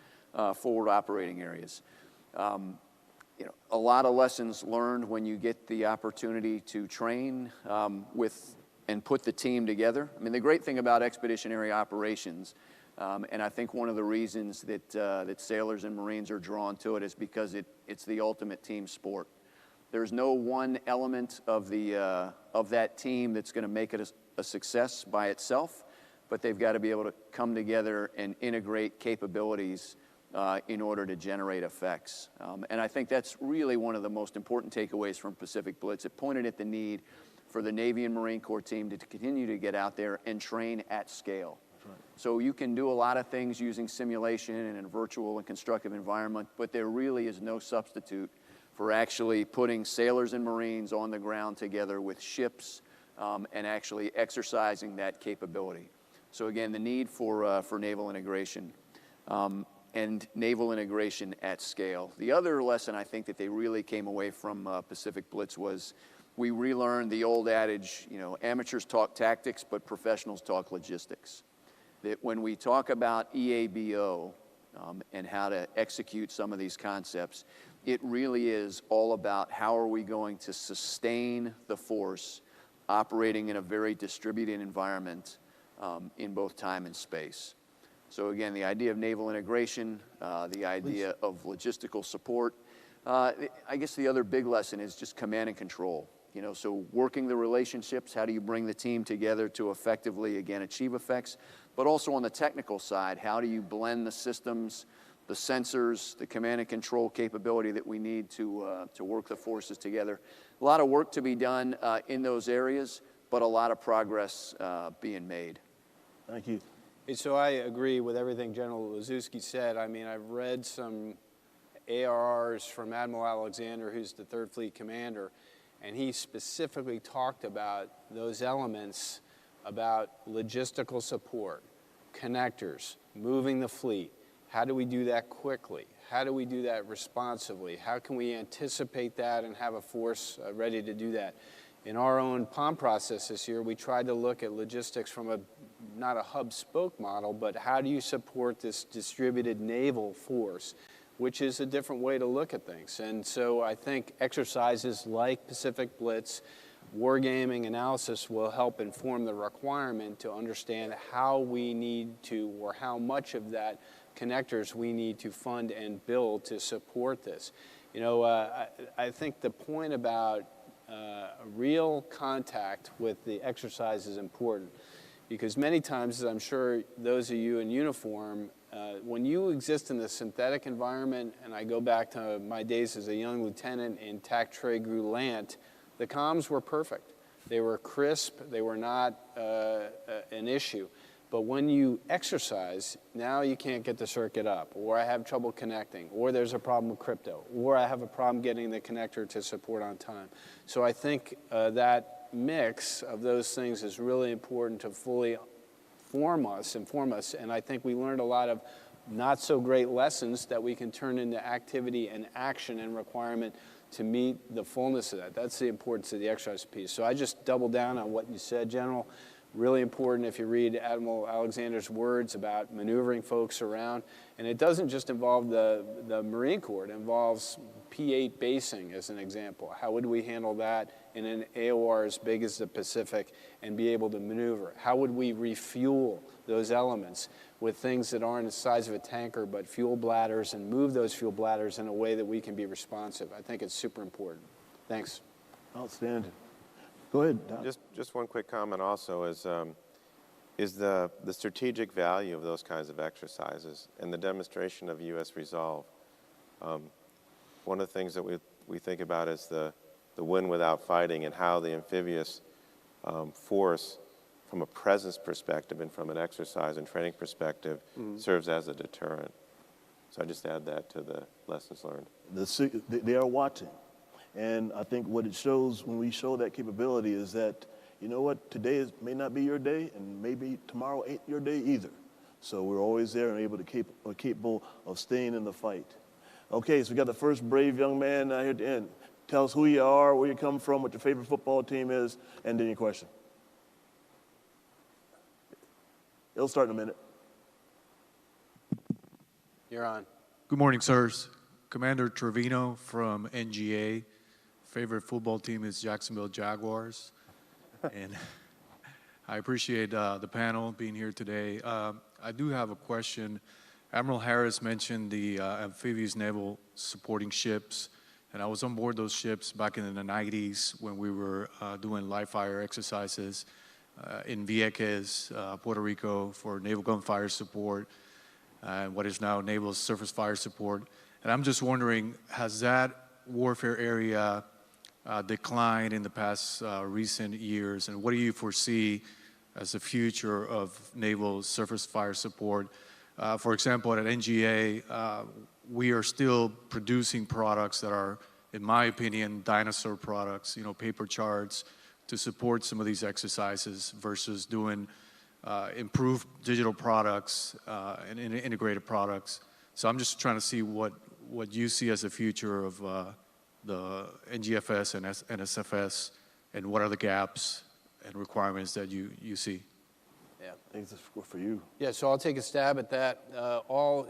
forward operating areas. You know, a lot of lessons learned when you get the opportunity to train with and put the team together. I mean, the great thing about expeditionary operations, and I think one of the reasons that, that sailors and Marines are drawn to it is because it's the ultimate team sport. There's no one element of that team that's going to make it a success by itself, but they've got to be able to come together and integrate capabilities in order to generate effects. And I think that's really one of the most important takeaways from Pacific Blitz. It pointed at the need for the Navy and Marine Corps team to continue to get out there and train at scale. Right. So you can do a lot of things using simulation and in a virtual and constructive environment, but there really is no substitute for actually putting sailors and Marines on the ground together with ships and actually exercising that capability. So again, the need for naval integration and naval integration at scale. The other lesson I think that they really came away from Pacific Blitz was we relearned the old adage, you know, amateurs talk tactics, but professionals talk logistics. That when we talk about EABO and how to execute some of these concepts, it really is all about how are we going to sustain the force operating in a very distributed environment in both time and space. So again, the idea of naval integration, the idea of logistical support. I guess the other big lesson is just command and control. You know, so working the relationships, how do you bring the team together to effectively, again, achieve effects? But also on the technical side, how do you blend the systems, the sensors, the command and control capability that we need to work the forces together? A lot of work to be done in those areas, but a lot of progress being made. Thank you. So I agree with everything General Liszewski said. I mean, I've read some ARRs from Admiral Alexander, who's the 3rd Fleet commander, and he specifically talked about those elements about logistical support, connectors, moving the fleet. How do we do that quickly? How do we do that responsively? How can we anticipate that and have a force ready to do that? In our own POM process this year, we tried to look at logistics from not a hub-spoke model, but how do you support this distributed naval force, which is a different way to look at things. And so I think exercises like Pacific Blitz, wargaming analysis will help inform the requirement to understand how we need to, or how much of that connectors we need to fund and build to support this. You know, I think the point about real contact with the exercise is important, because many times, as I'm sure those of you in uniform, when you exist in the synthetic environment, and I go back to my days as a young lieutenant in TAC Tre Gru Lant, the comms were perfect. They were crisp, they were not an issue. But when you exercise, now you can't get the circuit up, or I have trouble connecting, or there's a problem with crypto, or I have a problem getting the connector to support on time. So I think that mix of those things is really important to fully inform us, and I think we learned a lot of not so great lessons that we can turn into activity and action and requirement to meet the fullness of that. That's the importance of the exercise piece. So I just double down on what you said, General. Really important if you read Admiral Alexander's words about maneuvering folks around. And it doesn't just involve the Marine Corps, it involves P-8 basing as an example. How would we handle that in an AOR as big as the Pacific and be able to maneuver? How would we refuel those elements with things that aren't the size of a tanker but fuel bladders, and move those fuel bladders in a way that we can be responsive? I think it's super important. Thanks. Outstanding. Go ahead, Don. Just one quick comment also is the strategic value of those kinds of exercises and the demonstration of U.S. resolve. One of the things that we think about is the win without fighting and how the amphibious force, from a presence perspective and from an exercise and training perspective, serves as a deterrent. So I just add that to the lessons learned. They are watching. And I think what it shows when we show that capability is that, you know what, today may not be your day, and maybe tomorrow ain't your day either. So we're always there and capable of staying in the fight. Okay, so we got the first brave young man here at the end. Tell us who you are, where you come from, what your favorite football team is, and then your question. It'll start in a minute. You're on. Good morning, sirs. Commander Trevino from NGA. Favorite football team is Jacksonville Jaguars. And I appreciate the panel being here today. I do have a question. Admiral Harris mentioned the amphibious naval supporting ships, and I was on board those ships back in the 90s when we were doing live fire exercises in Vieques, Puerto Rico, for naval gunfire support, and what is now naval surface fire support. And I'm just wondering, has that warfare area declined in the past recent years, and what do you foresee as the future of naval surface fire support? For example, at NGA, we are still producing products that are, in my opinion, dinosaur products, you know, paper charts to support some of these exercises versus doing improved digital products and integrated products. So I'm just trying to see what you see as the future of the NGFS and NSFS, and what are the gaps and requirements that you see? Yeah. I think this is for you. Yeah, so I'll take a stab at that.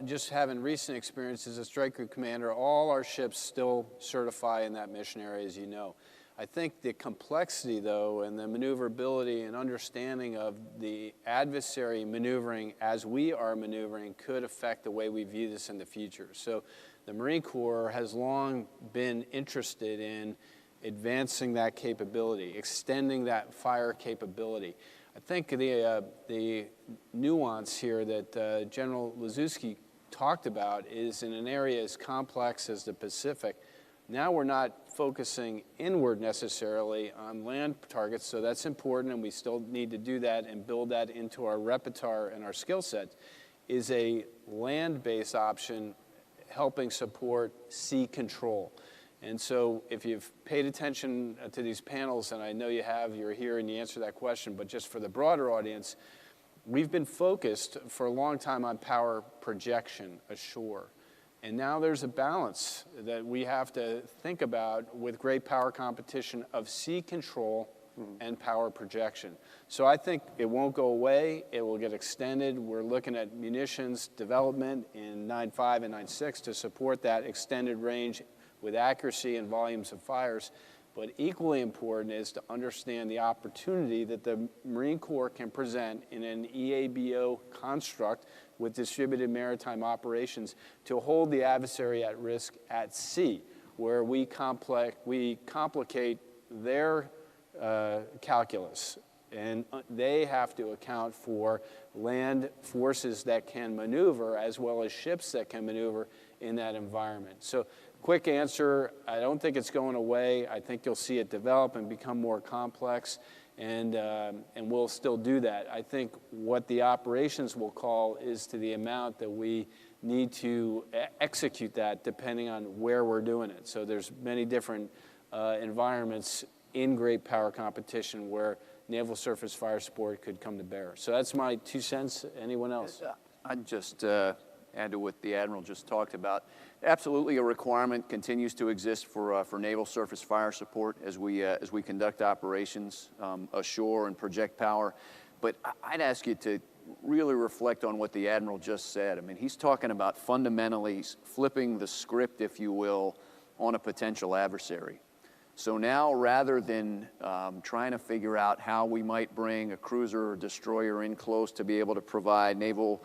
Just having recent experience as a strike group commander, all our ships still certify in that mission area, as you know. I think the complexity, though, and the maneuverability and understanding of the adversary maneuvering as we are maneuvering could affect the way we view this in the future. So the Marine Corps has long been interested in advancing that capability, extending that fire capability. I think the nuance here that General Liszewski talked about is in an area as complex as the Pacific. Now we're not focusing inward necessarily on land targets, so that's important, and we still need to do that and build that into our repertoire and our skill set, is a land-based option helping support sea control. And so if you've paid attention to these panels, and I know you have, you're here and you answer that question, but just for the broader audience, we've been focused for a long time on power projection ashore. And now there's a balance that we have to think about with great power competition of sea control and power projection. So I think it won't go away. It will get extended. We're looking at munitions development in 9.5 and 9.6 to support that extended range with accuracy and volumes of fires. But equally important is to understand the opportunity that the Marine Corps can present in an EABO construct with distributed maritime operations to hold the adversary at risk at sea, where we complicate their calculus. And they have to account for land forces that can maneuver as well as ships that can maneuver in that environment. So quick answer, I don't think it's going away. I think you'll see it develop and become more complex, and we'll still do that. I think what the operations will call is to the amount that we need to execute that depending on where we're doing it. So there's many different environments in great power competition where naval surface fire support could come to bear. So that's my 2 cents. Anyone else? I'd just add to what the Admiral just talked about. Absolutely, a requirement continues to exist for naval surface fire support as we conduct operations ashore and project power. But I'd ask you to really reflect on what the Admiral just said. I mean, he's talking about fundamentally flipping the script, if you will, on a potential adversary. So now, rather than trying to figure out how we might bring a cruiser or destroyer in close to be able to provide naval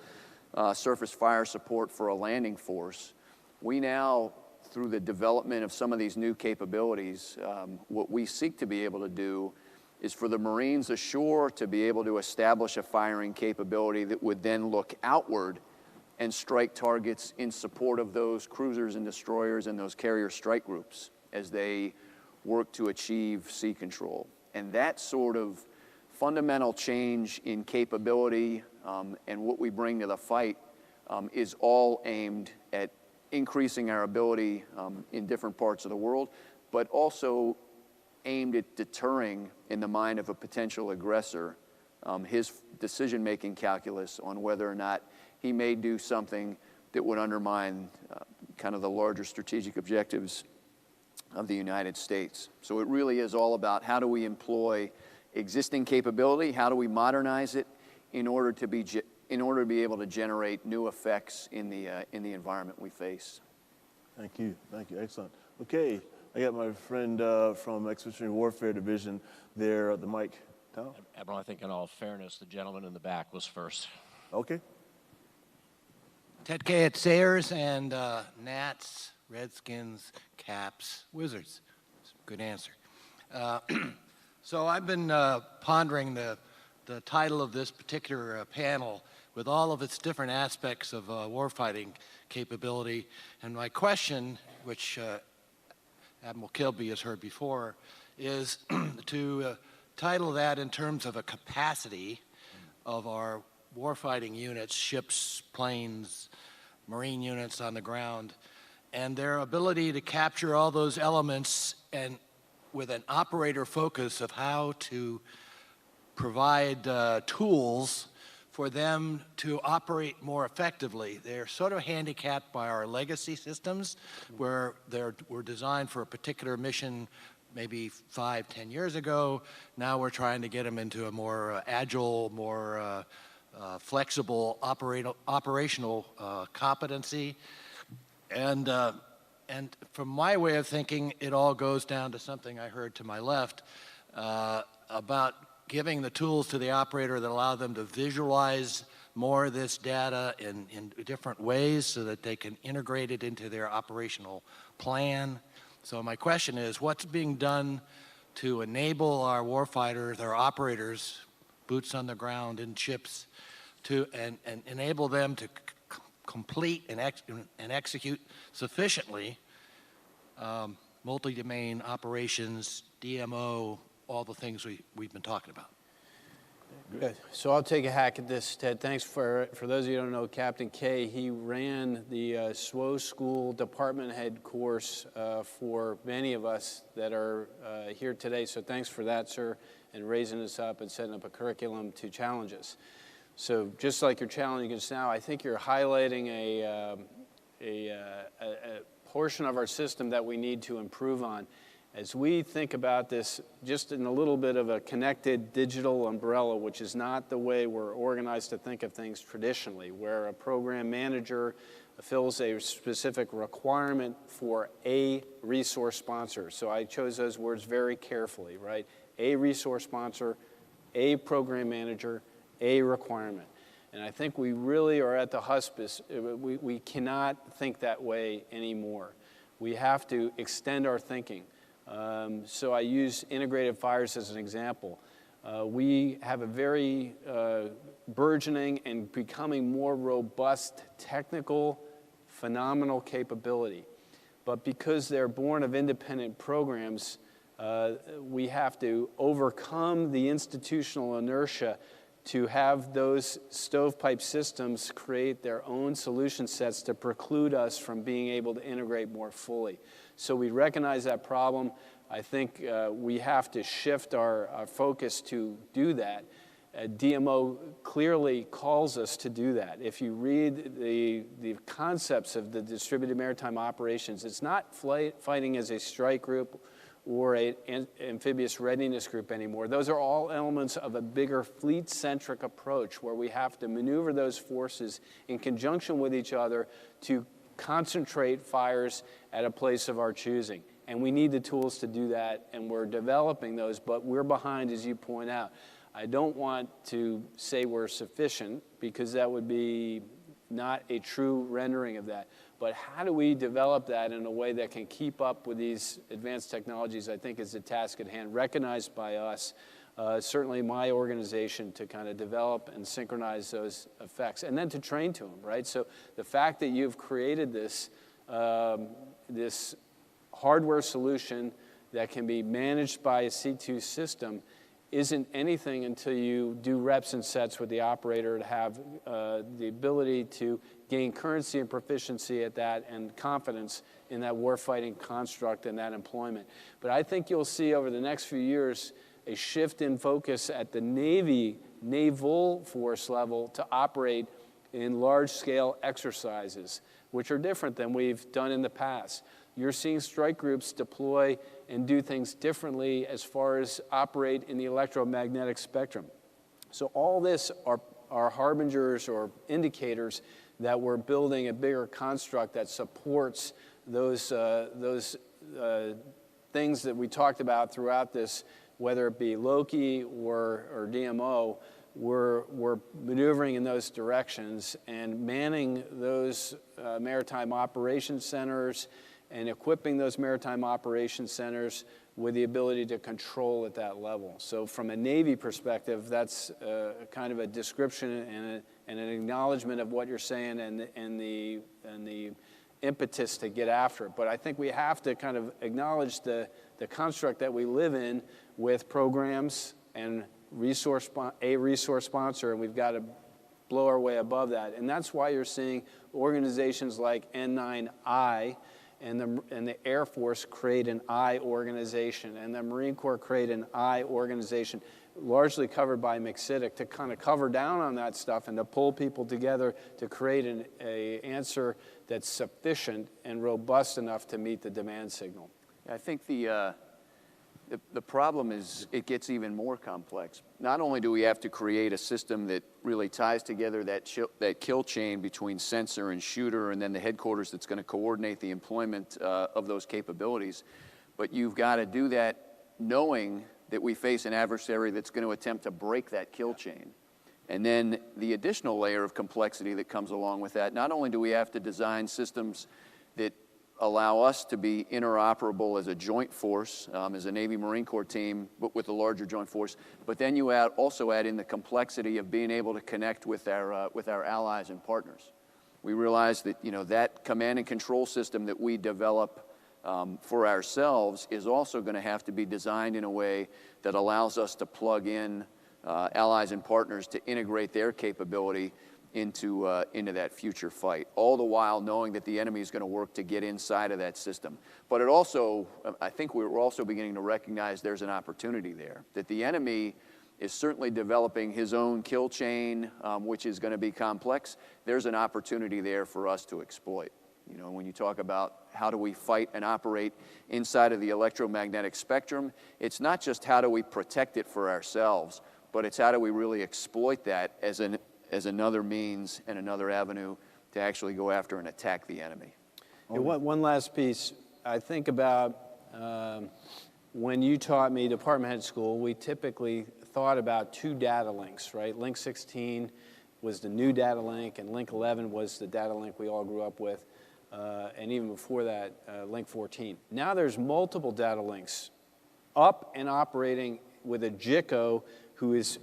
surface fire support for a landing force, we now, through the development of some of these new capabilities, what we seek to be able to do is for the Marines ashore to be able to establish a firing capability that would then look outward and strike targets in support of those cruisers and destroyers and those carrier strike groups as they work to achieve sea control. And that sort of fundamental change in capability and what we bring to the fight is all aimed at increasing our ability in different parts of the world, but also aimed at deterring in the mind of a potential aggressor his decision-making calculus on whether or not he may do something that would undermine kind of the larger strategic objectives of the United States. So it really is all about how do we employ existing capability, how do we modernize it in order to be able to generate new effects in the environment we face. Thank you, excellent. Okay, I got my friend from Expeditionary Warfare Division there at the mic. Tom? Admiral, I think in all fairness, the gentleman in the back was first. Okay. Ted K. at Sayers and Nats, Redskins, Caps, Wizards. Good answer. So I've been pondering the title of this particular panel with all of its different aspects of warfighting capability. And my question, which Admiral Kilby has heard before, is to title that in terms of a capacity of our warfighting units, ships, planes, Marine units on the ground, and their ability to capture all those elements and with an operator focus of how to provide tools for them to operate more effectively. They're sort of handicapped by our legacy systems where were designed for a particular mission maybe 5, 10 years ago. Now we're trying to get them into a more agile, more flexible operational competency. And from my way of thinking, it all goes down to something I heard to my left about giving the tools to the operator that allow them to visualize more of this data in different ways so that they can integrate it into their operational plan. So my question is, what's being done to enable our warfighters, our operators, boots on the ground in ships, and enable them to complete and execute sufficiently multi-domain operations, DMO, all the things we've been talking about. Good. So I'll take a hack at this, Ted. Thanks for those of you who don't know, Captain K, he ran the SWO School department head course for many of us that are here today. So thanks for that, sir, and raising us up and setting up a curriculum to challenge us. So just like you're challenging us now, I think you're highlighting a portion of our system that we need to improve on. As we think about this just in a little bit of a connected digital umbrella, which is not the way we're organized to think of things traditionally, where a program manager fills a specific requirement for a resource sponsor. So I chose those words very carefully, right? A resource sponsor, a program manager, a requirement. And I think we really are at the hospice. We cannot think that way anymore. We have to extend our thinking. So I use integrated fires as an example. We have a very burgeoning and becoming more robust technical, phenomenal capability. But because they're born of independent programs, we have to overcome the institutional inertia to have those stovepipe systems create their own solution sets to preclude us from being able to integrate more fully. So we recognize that problem. I think we have to shift our focus to do that. DMO clearly calls us to do that. If you read the concepts of the distributed maritime operations, it's not fighting as a strike group or an amphibious readiness group anymore. Those are all elements of a bigger fleet-centric approach where we have to maneuver those forces in conjunction with each other to concentrate fires at a place of our choosing. And we need the tools to do that, and we're developing those, but we're behind, as you point out. I don't want to say we're sufficient, because that would be not a true rendering of that. But how do we develop that in a way that can keep up with these advanced technologies, I think is the task at hand, recognized by us. certainly my organization, to kind of develop and synchronize those effects, and then to train to them, right? So the fact that you've created this, this hardware solution that can be managed by a C2 system isn't anything until you do reps and sets with the operator to have the ability to gain currency and proficiency at that and confidence in that warfighting construct and that employment. But I think you'll see over the next few years a shift in focus at the naval force level to operate in large-scale exercises, which are different than we've done in the past. You're seeing strike groups deploy and do things differently as far as operate in the electromagnetic spectrum. So all this are harbingers or indicators that we're building a bigger construct that supports those things that we talked about throughout this, whether it be Loki or DMO. We're maneuvering in those directions and manning those maritime operations centers and equipping those maritime operations centers with the ability to control at that level. So from a Navy perspective, that's kind of a description and an acknowledgement of what you're saying and the impetus to get after it. But I think we have to kind of acknowledge the construct that we live in with programs and a resource sponsor, and we've got to blow our way above that. And that's why you're seeing organizations like N9I and the Air Force create an I organization, and the Marine Corps create an I organization, largely covered by MCITIC, to kind of cover down on that stuff and to pull people together to create an answer that's sufficient and robust enough to meet the demand signal. I think the problem is it gets even more complex. Not only do we have to create a system that really ties together that kill chain between sensor and shooter and then the headquarters that's going to coordinate the employment of those capabilities, but you've got to do that knowing that we face an adversary that's going to attempt to break that kill chain. And then the additional layer of complexity that comes along with that, not only do we have to design systems that allow us to be interoperable as a joint force, as a Navy Marine Corps team, but with a larger joint force. But then you also add in the complexity of being able to connect with our allies and partners. We realize that that command and control system that we develop for ourselves is also going to have to be designed in a way that allows us to plug in allies and partners to integrate their capability into that future fight, all the while knowing that the enemy is going to work to get inside of that system. But it also, I think we're also beginning to recognize there's an opportunity there, that the enemy is certainly developing his own kill chain, which is going to be complex. There's an opportunity there for us to exploit. When you talk about how do we fight and operate inside of the electromagnetic spectrum, it's not just how do we protect it for ourselves, but it's how do we really exploit that as another means and another avenue to actually go after and attack the enemy. Yeah, one last piece. I think about when you taught me department head school, we typically thought about two data links, right? Link 16 was the new data link, and Link 11 was the data link we all grew up with, and even before that, Link 14. Now there's multiple data links up and operating with a JICO who is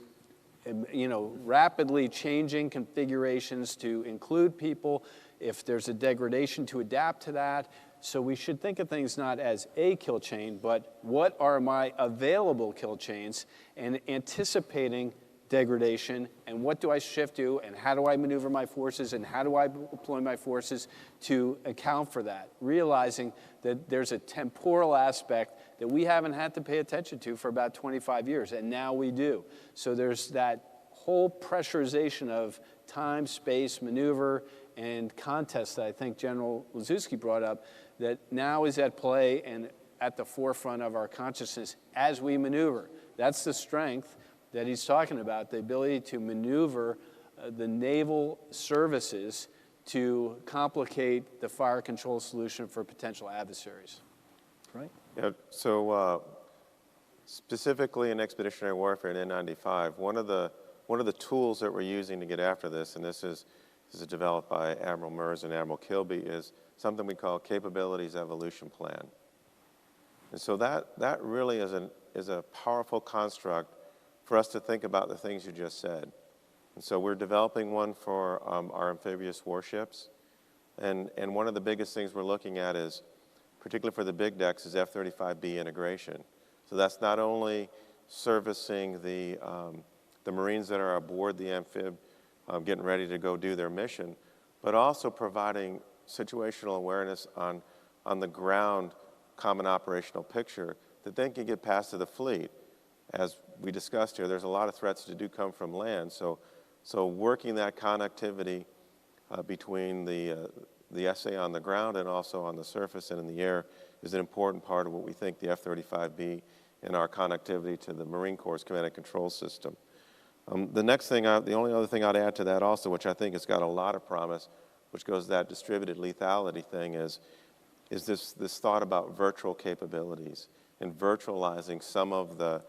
rapidly changing configurations to include people if there's a degradation to adapt to that. So we should think of things not as a kill chain, but what are my available kill chains, and anticipating degradation, and what do I shift to, and how do I maneuver my forces, and how do I deploy my forces to account for that, realizing that there's a temporal aspect that we haven't had to pay attention to for about 25 years, and now we do. So there's that whole pressurization of time, space, maneuver, and contest that I think General Liszewski brought up that now is at play and at the forefront of our consciousness as we maneuver. That's the strength that he's talking about, the ability to maneuver the naval services to complicate the fire control solution for potential adversaries. Right? Yeah, so specifically in expeditionary warfare in N95, one of the tools that we're using to get after this, and this is developed by Admiral Mers and Admiral Kilby, is something we call Capabilities Evolution Plan. And so that really is a powerful construct for us to think about the things you just said. And so we're developing one for our amphibious warships. And one of the biggest things we're looking at is, particularly for the big decks, is F-35B integration. So that's not only servicing the Marines that are aboard the amphib, getting ready to go do their mission, but also providing situational awareness on the ground common operational picture that then can get passed to the fleet. As we discussed here, there's a lot of threats that do come from land. So working that connectivity between the SA on the ground and also on the surface and in the air is an important part of what we think the F-35B and our connectivity to the Marine Corps' command and control system. The only other thing I'd add to that also, which I think has got a lot of promise, which goes to that distributed lethality thing, is this thought about virtual capabilities and virtualizing some of the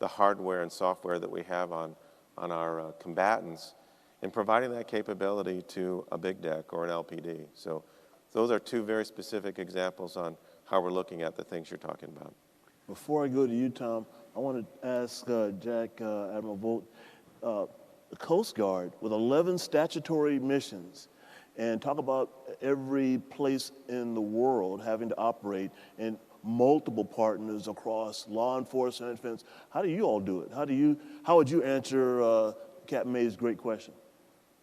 hardware and software that we have on our combatants and providing that capability to a big deck or an LPD. So those are two very specific examples on how we're looking at the things you're talking about. Before I go to you, Tom, I want to ask Jack, Admiral Vogt, the Coast Guard with 11 statutory missions, and talk about every place in the world having to operate and multiple partners across law enforcement and defense. How do you all do it? How would you answer Captain May's great question?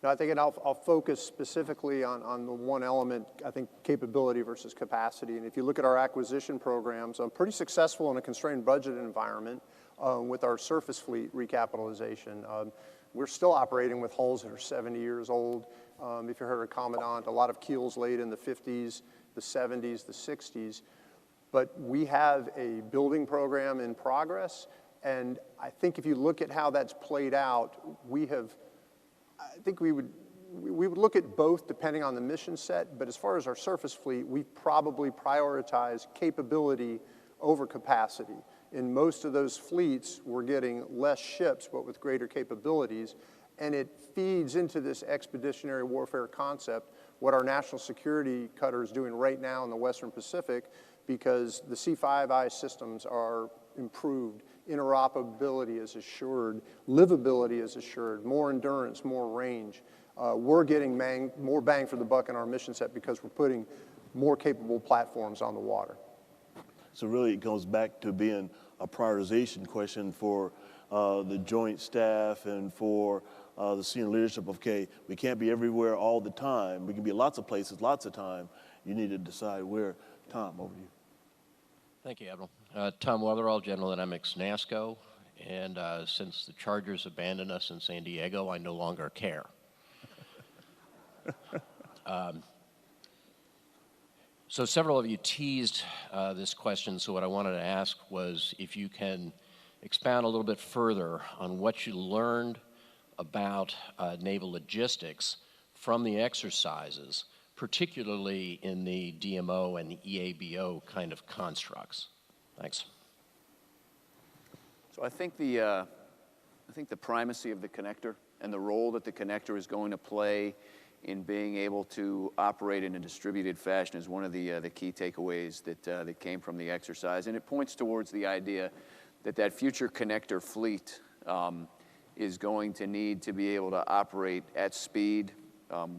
No, I think I'll focus specifically on the one element, I think capability versus capacity. And if you look at our acquisition programs, I'm pretty successful in a constrained budget environment with our surface fleet recapitalization. We're still operating with hulls that are 70 years old. If you heard a Commandant, a lot of keels laid in the 50s, the 70s, the 60s. But we have a building program in progress. And I think if you look at how that's played out, I think we would look at both depending on the mission set, but as far as our surface fleet, we probably prioritize capability over capacity. In most of those fleets, we're getting less ships, but with greater capabilities, and it feeds into this expeditionary warfare concept, what our national security cutter is doing right now in the Western Pacific, because the C5I systems are improved, interoperability is assured, livability is assured, more endurance, more range. We're getting more bang for the buck in our mission set because we're putting more capable platforms on the water. So really it goes back to being a prioritization question for the joint staff and for the senior leadership of, okay, we can't be everywhere all the time. We can be lots of places, lots of time. You need to decide where. Tom, over to you. Thank you, Admiral. Tom Weatherall, General Dynamics NASCO, and since the Chargers abandoned us in San Diego, I no longer care. So several of you teased this question, so what I wanted to ask was if you can expound a little bit further on what you learned about naval logistics from the exercises, particularly in the DMO and the EABO kind of constructs. Thanks. So I think the primacy of the connector and the role that the connector is going to play in being able to operate in a distributed fashion is one of the key takeaways that came from the exercise. And it points towards the idea that future connector fleet is going to need to be able to operate at speed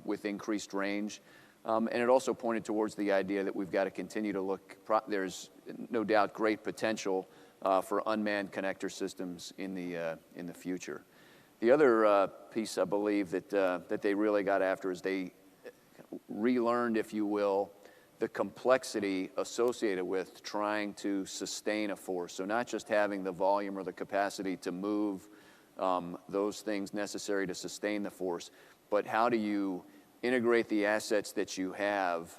with increased range. And it also pointed towards the idea that we've got to continue to look, there's no doubt great potential for unmanned connector systems in the future. The other piece I believe that they really got after is they relearned, if you will, the complexity associated with trying to sustain a force. So not just having the volume or the capacity to move those things necessary to sustain the force, but how do you integrate the assets that you have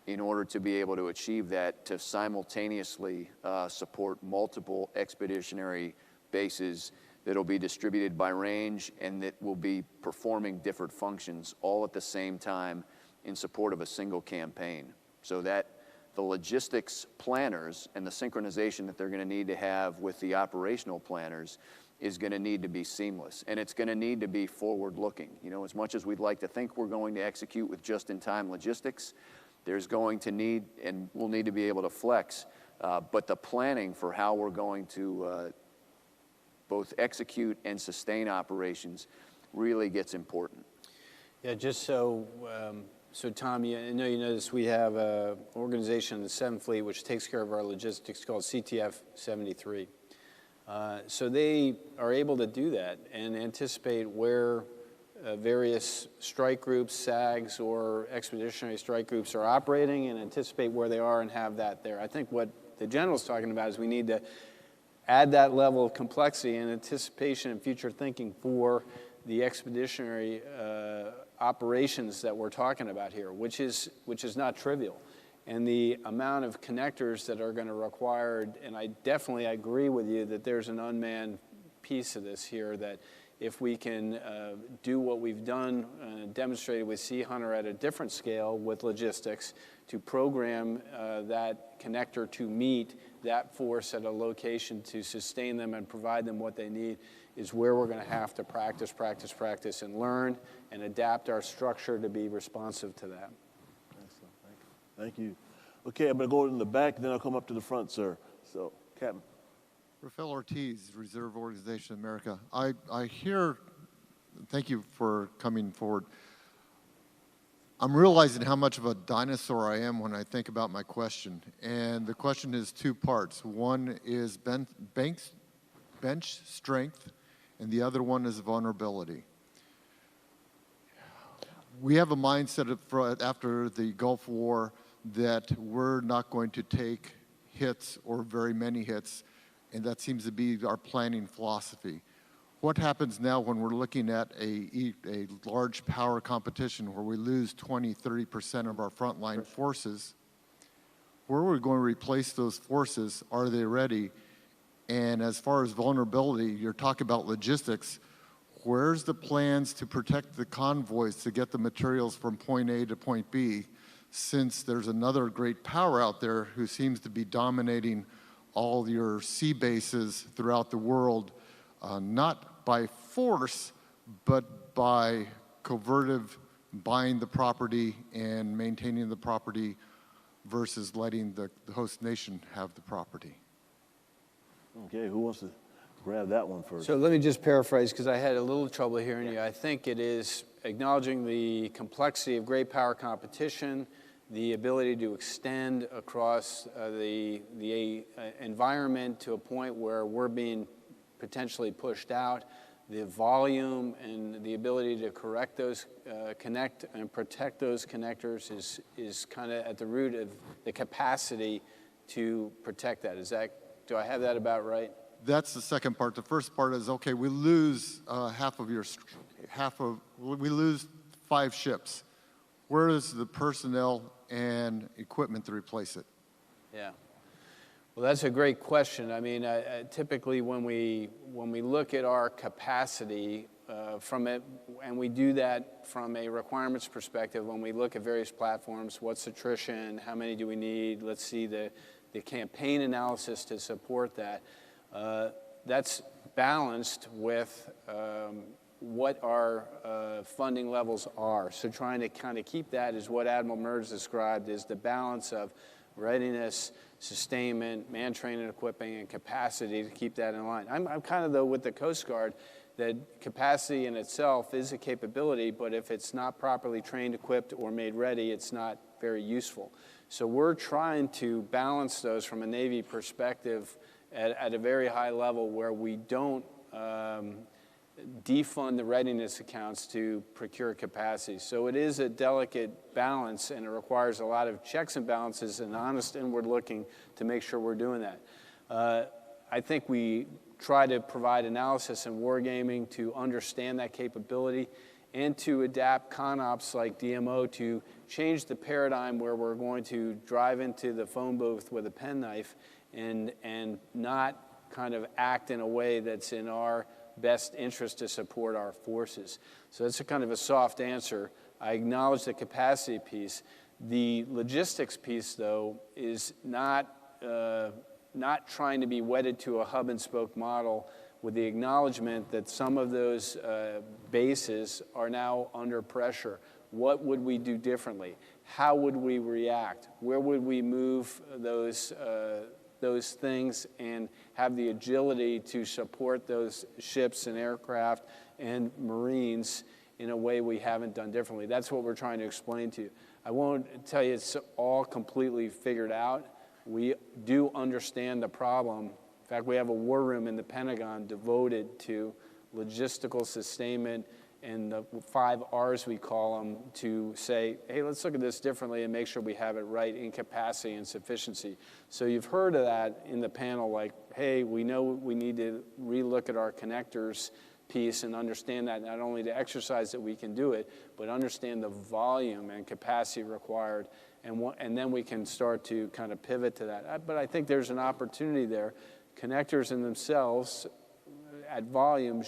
in order to be able to achieve that, to simultaneously support multiple expeditionary bases that will be distributed by range and that will be performing different functions all at the same time in support of a single campaign. So that the logistics planners and the synchronization that they're going to need to have with the operational planners is going to need to be seamless, and it's going to need to be forward-looking. You know, as much as we'd like to think we're going to execute with just-in-time logistics, there's going to need, and we'll need to be able to flex, but the planning for how we're going to both execute and sustain operations really gets important. Yeah, just so, so Tom, I know you know this, we have an organization in the 7th Fleet which takes care of our logistics called CTF 73. So they are able to do that and anticipate where various strike groups, SAGs, or expeditionary strike groups are operating and anticipate where they are and have that there. I think what the general's talking about is we need to add that level of complexity and anticipation and future thinking for the expeditionary operations that we're talking about here, which is not trivial. And the amount of connectors that are going to require, and I definitely agree with you that there's an unmanned piece of this here, that if we can do what we've done, demonstrated with Sea Hunter at a different scale with logistics, to program that connector to meet that force at a location to sustain them and provide them what they need, is where we're going to have to practice, practice, practice, and learn and adapt our structure to be responsive to that. Excellent. Thank you. Okay, I'm going to go in the back, then I'll come up to the front, sir. So, Captain. Rafael Ortiz, Reserve Organization of America. I hear, thank you for coming forward. I'm realizing how much of a dinosaur I am when I think about my question. And the question is two parts. One is bench strength, and the other one is vulnerability. We have a mindset after the Gulf War that we're not going to take hits or very many hits, and that seems to be our planning philosophy. What happens now when we're looking at a large power competition where we lose 20, 30% of our frontline forces? Where are we going to replace those forces? Are they ready? And as far as vulnerability, you're talking about logistics. Where's the plans to protect the convoys to get the materials from point A to point B, since there's another great power out there who seems to be dominating all your sea bases throughout the world, not by force, but by covertive buying the property and maintaining the property versus letting the host nation have the property? Okay, who wants to grab that one first? So let me just paraphrase, because I had a little trouble hearing you. I think it is acknowledging the complexity of great power competition, the ability to extend across the environment to a point where we're being potentially pushed out, the volume and the ability to correct those, connect and protect those connectors is kind of at the root of the capacity to protect that. Do I have that about right? That's the second part. The first part is, okay, we lose we lose 5 ships. Where is the personnel and equipment to replace it? Yeah. Well, that's a great question. I mean, typically when we look at our capacity from it, and we do that from a requirements perspective, when we look at various platforms, what's attrition, how many do we need, let's see the campaign analysis to support that. That's balanced with what our funding levels are. So trying to kind of keep that is what Admiral Merz described as the balance of readiness, sustainment, man training, equipping, and capacity to keep that in line. I'm kind of, though, with the Coast Guard, that capacity in itself is a capability, but if it's not properly trained, equipped, or made ready, it's not very useful. So we're trying to balance those from a Navy perspective at a very high level, where we don't defund the readiness accounts to procure capacity. So it is a delicate balance, and it requires a lot of checks and balances and honest inward looking to make sure we're doing that. I think we try to provide analysis and wargaming to understand that capability and to adapt ConOps like DMO to change the paradigm where we're going to drive into the phone booth with a penknife and not kind of act in a way that's in our best interest to support our forces. So that's a kind of a soft answer. I acknowledge the capacity piece. The logistics piece, though, is not trying to be wedded to a hub and spoke model, with the acknowledgement that some of those bases are now under pressure. What would we do differently? How would we react? Where would we move those things, and have the agility to support those ships and aircraft and Marines in a way we haven't done differently. That's what we're trying to explain to you. I won't tell you it's all completely figured out. We do understand the problem. In fact, we have a war room in the Pentagon devoted to logistical sustainment and the 5 R's we call them, to say, hey, let's look at this differently and make sure we have it right in capacity and sufficiency. So you've heard of that in the panel, like, hey, we know we need to relook at our connectors piece and understand that not only to exercise that we can do it, but understand the volume and capacity required, and then we can start to kind of pivot to that. But I think there's an opportunity there. Connectors in themselves at volume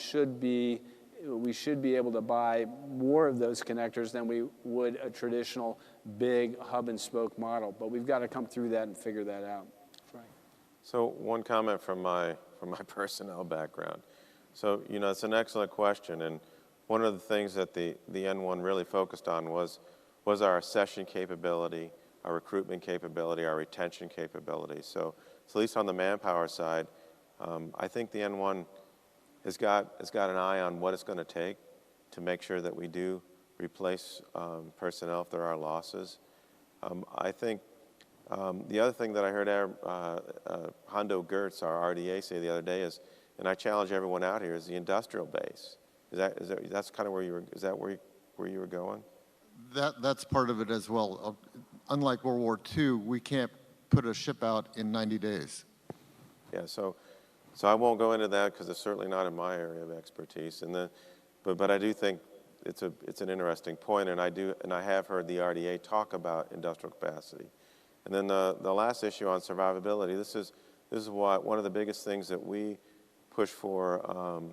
we should be able to buy more of those connectors than we would a traditional big hub and spoke model. But we've got to come through that and figure that out. Frank. So one comment from my personnel background. So, you know, it's an excellent question, and one of the things that the N1 really focused on was our accession capability, our recruitment capability, our retention capability. So at least on the manpower side, I think the N1 has got an eye on what it's going to take to make sure that we do replace personnel if there are losses. I think the other thing that I heard Hondo Gertz, our RDA, say the other day is, and I challenge everyone out here, is the industrial base. That's kind of where you were? Is that where you were going? That's part of it as well. Unlike World War II, we can't put a ship out in 90 days. Yeah. So I won't go into that because it's certainly not in my area of expertise. But I do think it's an interesting point, and I have heard the RDA talk about industrial capacity. And then the last issue on survivability. This is one of the biggest things that we push for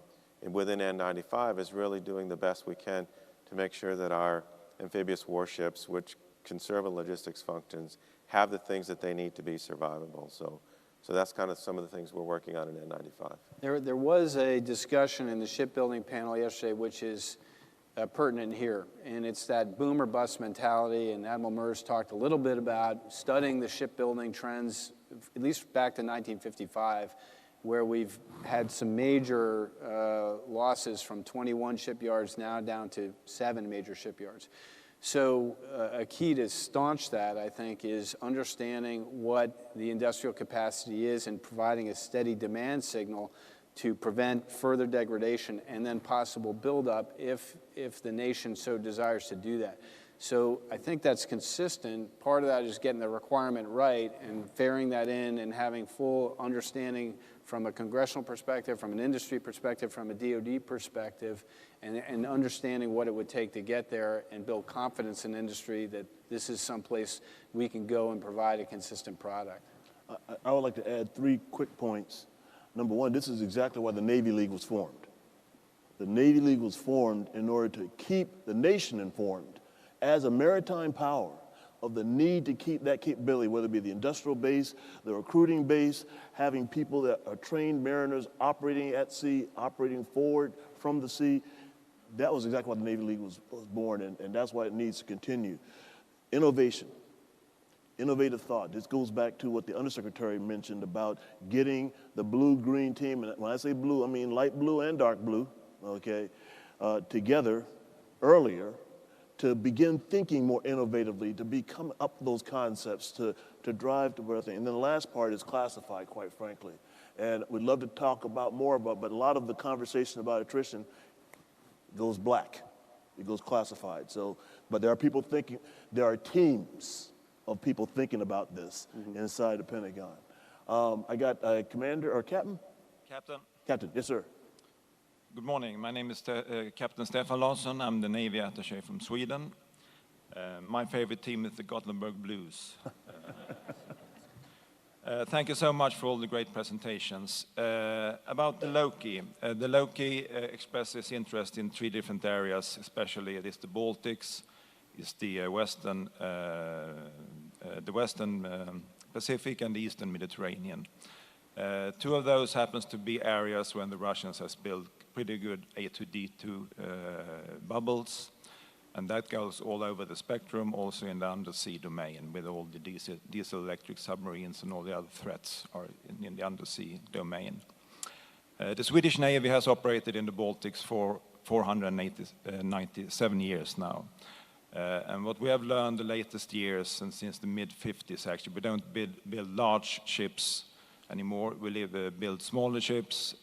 within N95 is really doing the best we can to make sure that our amphibious warships, which can serve in logistics functions, have the things that they need to be survivable. So that's kind of some of the things we're working on in N95. There was a discussion in the shipbuilding panel yesterday, which is pertinent here, and it's that boom or bust mentality, and Admiral Mers talked a little bit about studying the shipbuilding trends, at least back to 1955, where we've had some major losses from 21 shipyards now down to 7 major shipyards. So a key to staunch that, I think, is understanding what the industrial capacity is and providing a steady demand signal to prevent further degradation and then possible buildup if the nation so desires to do that. So I think that's consistent. Part of that is getting the requirement right and ferrying that in and having full understanding from a congressional perspective, from an industry perspective, from a DoD perspective, and understanding what it would take to get there and build confidence in industry that this is someplace we can go and provide a consistent product. I would like to add 3 quick points. Number one, this is exactly why the Navy League was formed. The Navy League was formed in order to keep the nation informed as a maritime power of the need to keep that capability, whether it be the industrial base, the recruiting base, having people that are trained mariners operating at sea, operating forward from the sea. That was exactly why the Navy League was born, and that's why it needs to continue. Innovation, innovative thought. This goes back to what the Undersecretary mentioned about getting the blue-green team, and when I say blue, I mean light blue and dark blue, okay, together earlier, to begin thinking more innovatively, to become up those concepts, to drive to where thing. And then the last part is classified, quite frankly. And we'd love to talk about more about, but a lot of the conversation about attrition goes black. It goes classified. So, but there are people thinking, there are teams of people thinking about this inside the Pentagon. I got a commander or captain? Captain. Captain, yes, sir. Good morning. My name is Captain Stefan Larsson. I'm the Navy attaché from Sweden. My favorite team is the Gothenburg Blues. Thank you so much for all the great presentations. About the Loki. The Loki expresses interest in 3 different areas, especially it is the Baltics, it's the Western Pacific and the Eastern Mediterranean. 2 of those happens to be areas when the Russians has built pretty good A2D2 bubbles. And that goes all over the spectrum, also in the undersea domain, with all the diesel-electric submarines and all the other threats are in the undersea domain. The Swedish Navy has operated in the Baltics for 497 years now. And what we have learned the latest years, and since the mid-50s actually, we don't build large ships anymore. We build smaller ships,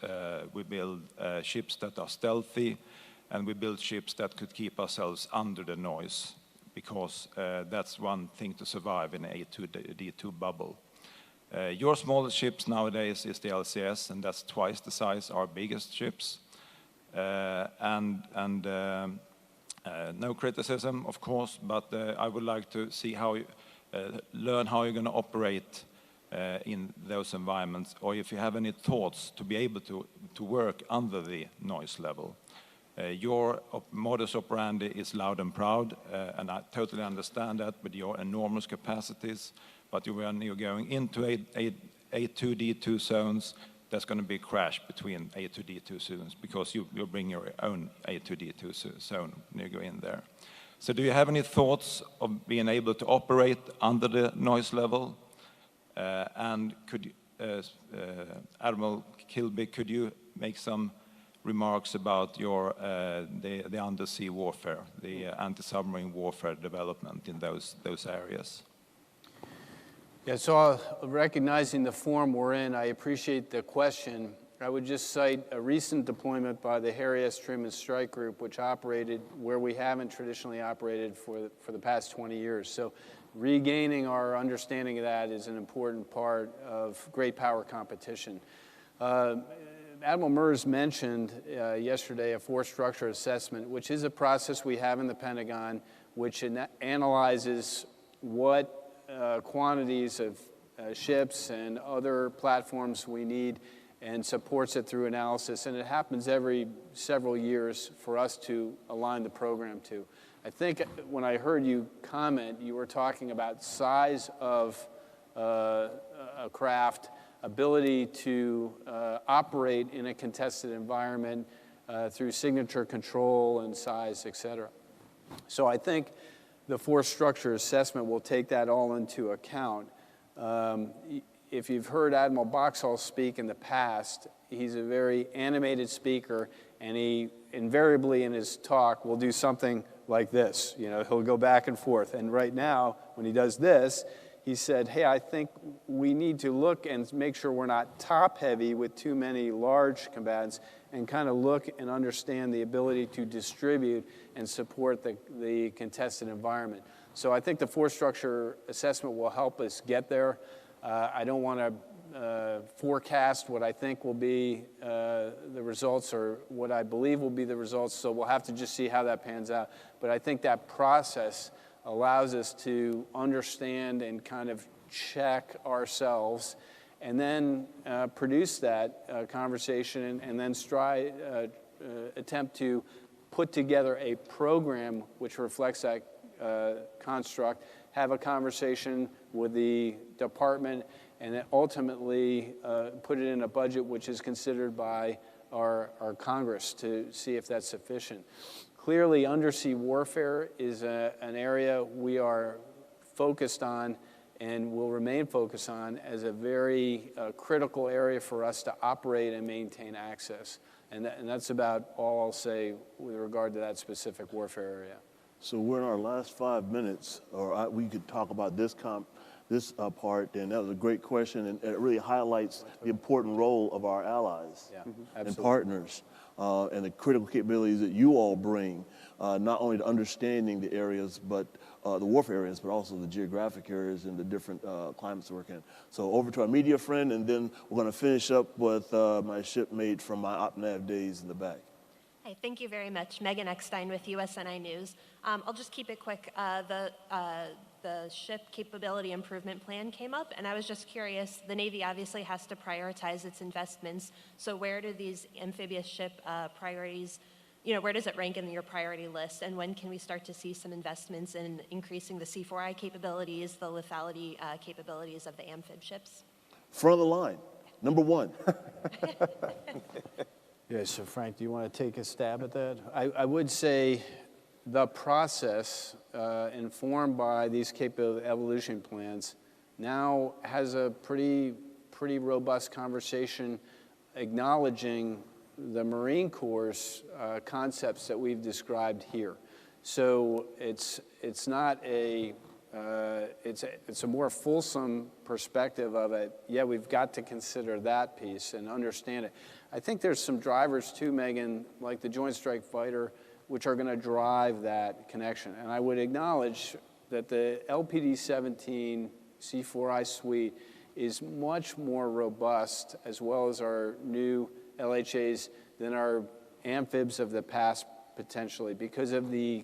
we build ships that are stealthy, and we build ships that could keep ourselves under the noise, because that's one thing to survive in an A2D2 bubble. Your smallest ships nowadays is the LCS, and that's twice the size of our biggest ships. No criticism, of course, but I would like to see how you learn how you're going to operate in those environments, or if you have any thoughts to be able to work under the noise level. Your modus operandi is loud and proud, and I totally understand that with your enormous capacities. But when you're going into A2D2 zones, there's going to be a crash between A2D2 zones, because you bring your own A2D2 zone when you go in there. So do you have any thoughts of being able to operate under the noise level? And could Admiral Kilby, could you make some remarks about your the undersea warfare, the anti-submarine warfare development in those areas? Yeah, so recognizing the form we're in, I appreciate the question. I would just cite a recent deployment by the Harry S. Truman Strike Group, which operated where we haven't traditionally operated for the past 20 years. So regaining our understanding of that is an important part of great power competition. Admiral Mers mentioned yesterday a force structure assessment, which is a process we have in the Pentagon, which analyzes what quantities of ships and other platforms we need, and supports it through analysis. And it happens every several years for us to align the program to. I think when I heard you comment, you were talking about size of a craft, ability to operate in a contested environment through signature control and size, et cetera. So I think the force structure assessment will take that all into account. If you've heard Admiral Boxall speak in the past, he's a very animated speaker, and he invariably in his talk will do something like this. You know, he'll go back and forth. And right now, when he does this, he said, hey, I think we need to look and make sure we're not top-heavy with too many large combatants, and kind of look and understand the ability to distribute and support the contested environment. So I think the force structure assessment will help us get there. I don't want to forecast what I think will be the results, or what I believe will be the results, so we'll have to just see how that pans out. But I think that process allows us to understand and kind of check ourselves, and then produce that conversation, and then attempt to put together a program which reflects that construct, have a conversation with the department, and then ultimately put it in a budget which is considered by our Congress to see if that's sufficient. Clearly, undersea warfare is an area we are focused on and will remain focused on as a very critical area for us to operate and maintain access. And that's about all I'll say with regard to that specific warfare area. So we're in our last 5 minutes, or we could talk about this part, and that was a great question, and it really highlights the important role of our allies and partners, and the critical capabilities that you all bring, not only to understanding the areas, but the warfare areas, but also the geographic areas and the different climates we're in. So over to our media friend, and then we're going to finish up with my shipmate from my OpNav days in the back. Hi, thank you very much. Megan Eckstein with USNI News. I'll just keep it quick. The ship capability improvement plan came up, and I was just curious, the Navy obviously has to prioritize its investments, so where do these amphibious ship priorities, where does it rank in your priority list, and when can we start to see some investments in increasing the C4I capabilities, the lethality capabilities of the amphib ships? Front of the line, number one. Yeah, so Frank, do you want to take a stab at that? I would say the process informed by these capability evolution plans now has a pretty robust conversation acknowledging the Marine Corps' concepts that we've described here. So it's not a it's a more fulsome perspective of it. Yeah, we've got to consider that piece and understand it. I think there's some drivers too, Megan, like the Joint Strike Fighter, which are going to drive that connection. And I would acknowledge that the LPD-17 C4I suite is much more robust, as well as our new LHAs, than our amphibs of the past potentially, because of the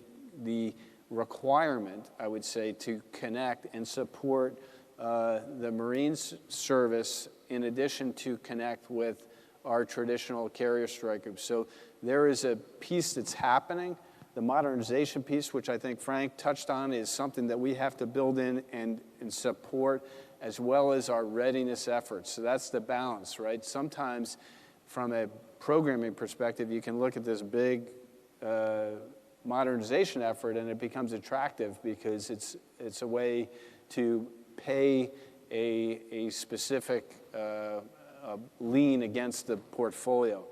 requirement, I would say, to connect and support the Marines service in addition to connect with our traditional carrier strike groups. So there is a piece that's happening. The modernization piece, which I think Frank touched on, is something that we have to build in and support, as well as our readiness efforts. So that's the balance, right? Sometimes from a programming perspective, you can look at this big modernization effort and it becomes attractive because it's a way to pay a specific lean against the portfolio.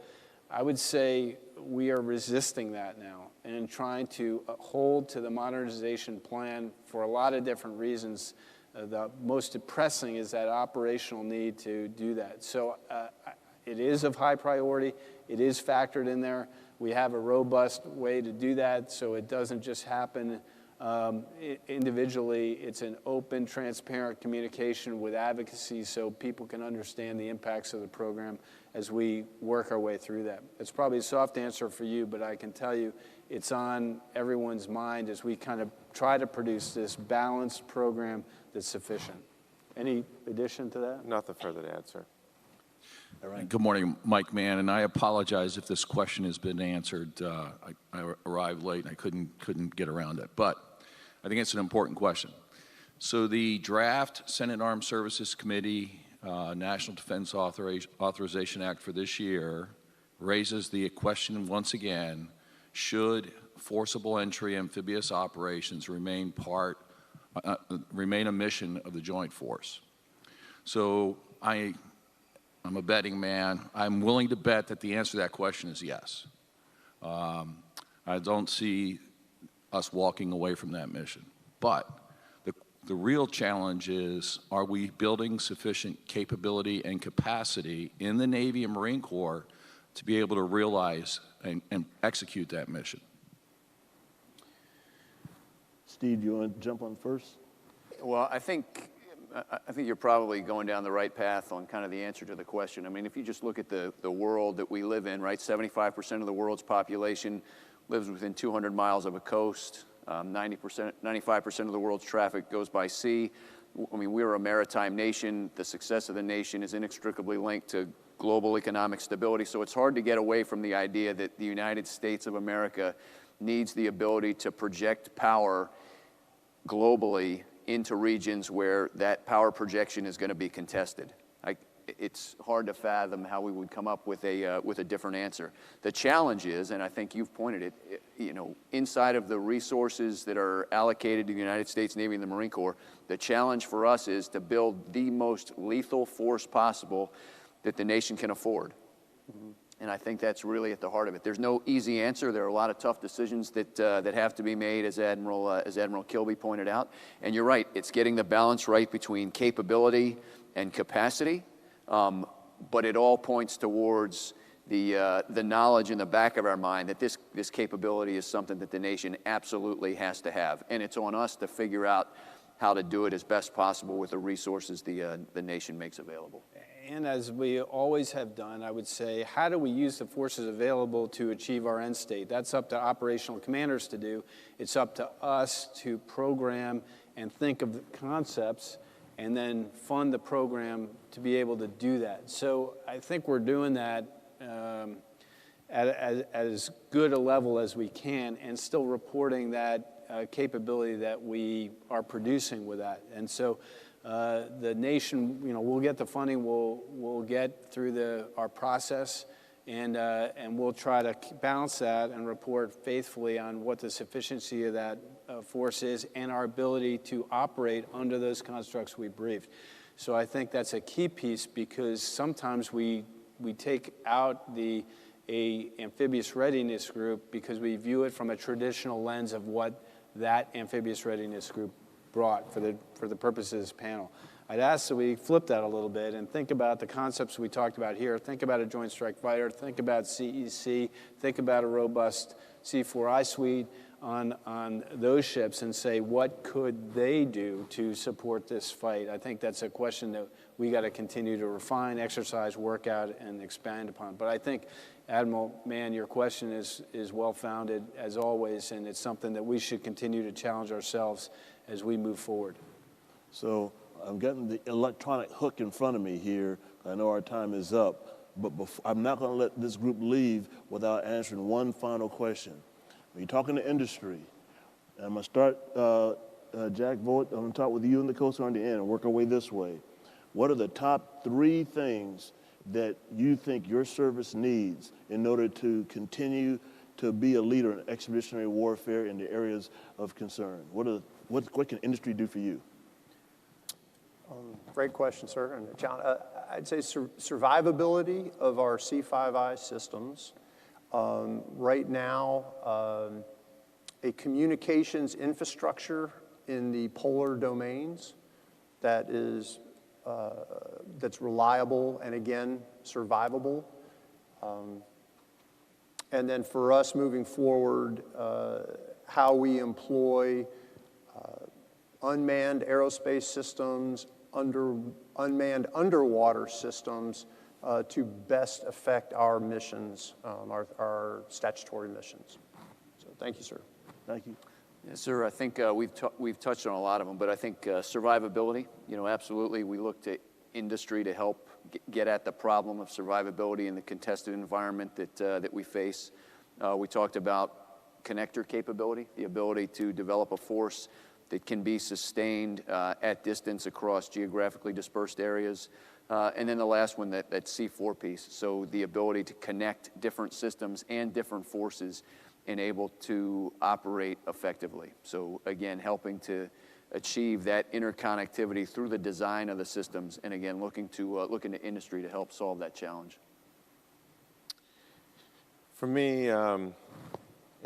I would say we are resisting that now and trying to hold to the modernization plan for a lot of different reasons. The most pressing is that operational need to do that. So it is of high priority. It is factored in there. We have a robust way to do that, so it doesn't just happen individually. It's an open, transparent communication with advocacy so people can understand the impacts of the program as we work our way through that. It's probably a soft answer for you, but I can tell you it's on everyone's mind as we kind of try to produce this balanced program that's sufficient. Any addition to that? Nothing further to add, sir. All right. Good morning, Mike Mann, and I apologize if this question has been answered. I arrived late and I couldn't get around it, but I think it's an important question. So the draft Senate Armed Services Committee National Defense Authorization Act for this year raises the question once again, should forcible entry amphibious operations remain a mission of the Joint Force? So I'm a betting man. I'm willing to bet that the answer to that question is yes. I don't see us walking away from that mission. But the real challenge is, are we building sufficient capability and capacity in the Navy and Marine Corps to be able to realize and execute that mission? Steve, do you want to jump on first? Well, I think you're probably going down the right path on kind of the answer to the question. I mean, if you just look at the world that we live in, right, 75% of the world's population lives within 200 miles of a coast. 95% of the world's traffic goes by sea. I mean, we're a maritime nation. The success of the nation is inextricably linked to global economic stability. So it's hard to get away from the idea that the United States of America needs the ability to project power globally into regions where that power projection is going to be contested. It's hard to fathom how we would come up with a different answer. The challenge is, and I think you've pointed it, you know, inside of the resources that are allocated to the United States Navy and the Marine Corps, the challenge for us is to build the most lethal force possible that the nation can afford. Mm-hmm. And I think that's really at the heart of it. There's no easy answer. There are a lot of tough decisions that have to be made, as Admiral Kilby pointed out. And you're right, it's getting the balance right between capability and capacity. But it all points towards the knowledge in the back of our mind that this capability is something that the nation absolutely has to have. And it's on us to figure out how to do it as best possible with the resources the nation makes available. And as we always have done, I would say, how do we use the forces available to achieve our end state? That's up to operational commanders to do. It's up to us to program and think of the concepts and then fund the program to be able to do that. So I think we're doing that at as good a level as we can and still reporting that capability that we are producing with that. And so the nation, you know, we'll get the funding, we'll get through our process. and we'll try to balance that and report faithfully on what the sufficiency of that force is and our ability to operate under those constructs we briefed. So I think that's a key piece, because sometimes we take out a amphibious readiness group because we view it from a traditional lens of what that amphibious readiness group brought for the purposes of this panel. I'd ask that we flip that a little bit and think about the concepts we talked about here. Think about a Joint Strike Fighter, think about CEC, think about a robust C4I suite on those ships, and say, what could they do to support this fight? I think that's a question that we got to continue to refine, exercise, work out, and expand upon. But I think, Admiral Mann, your question is well-founded, as always, and it's something that we should continue to challenge ourselves as we move forward. So I'm getting the electronic hook in front of me here. I know our time is up, but I'm not going to let this group leave without answering one final question. When you're talking to industry, and I'm going to start, Jack Vogt, I'm going to talk with you and the Coast Guard on the end and work our way this way. What are the top 3 things that you think your service needs in order to continue to be a leader in expeditionary warfare in the areas of concern? What can industry do for you? Great question, sir. And John, I'd say survivability of our C5I systems. Right now, a communications infrastructure in the polar domains that is that's reliable and, again, survivable. And then for us moving forward, how we employ unmanned aerospace systems, unmanned underwater systems to best affect our missions, our statutory missions. So thank you, sir. Thank you. Yes, sir. I think we've touched on a lot of them, but I think survivability, absolutely. We look to industry to help get at the problem of survivability in the contested environment that we face. We talked about connector capability, the ability to develop a force that can be sustained at distance across geographically dispersed areas. And then the last one, that C4 piece, so the ability to connect different systems and different forces and able to operate effectively. So again, helping to achieve that interconnectivity through the design of the systems, and again, looking to industry to help solve that challenge. For me, in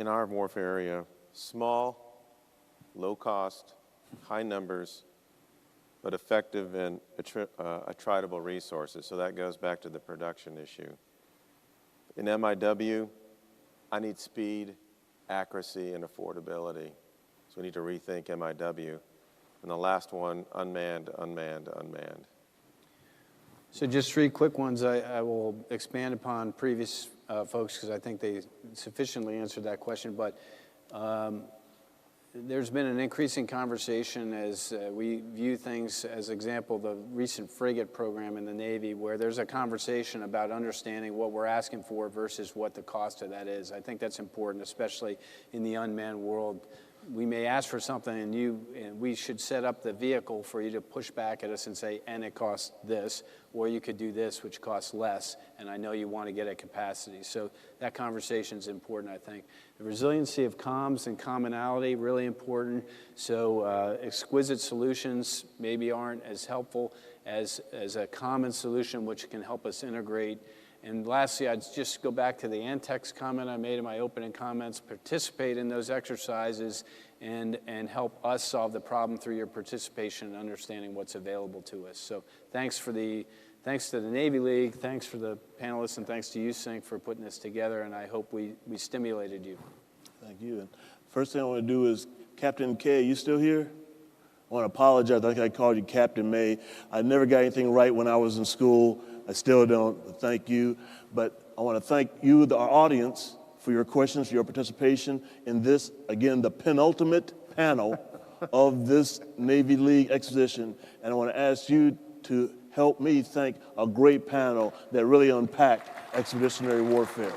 our warfare area, small, low cost, high numbers, but effective and attritable resources. So that goes back to the production issue. In MIW, I need speed, accuracy, and affordability. So we need to rethink MIW. And the last one, unmanned, unmanned, unmanned. So just 3 quick ones. I will expand upon previous folks because I think they sufficiently answered that question. But there's been an increasing conversation as we view things, as example, the recent frigate program in the Navy, where there's a conversation about understanding what we're asking for versus what the cost of that is. I think that's important, especially in the unmanned world. We may ask for something and we should set up the vehicle for you to push back at us and say, and it costs this, or you could do this, which costs less, and I know you want to get at capacity. So that conversation is important, I think. The resiliency of comms and commonality, really important. So exquisite solutions maybe aren't as helpful as a common solution which can help us integrate. And lastly, I'd just go back to the Antex comment I made in my opening comments. Participate in those exercises and help us solve the problem through your participation and understanding what's available to us. So thanks to the Navy League, thanks for the panelists, and thanks to you, Sync, for putting this together, and I hope we stimulated you. Thank you. And first thing I want to do is, Captain K, are you still here? I want to apologize. I think I called you Captain May. I never got anything right when I was in school. I still don't, but thank you. But I want to thank you, our audience, for your questions, for your participation in this, again, the penultimate panel of this Navy League exposition. And I want to ask you to help me thank a great panel that really unpacked expeditionary warfare.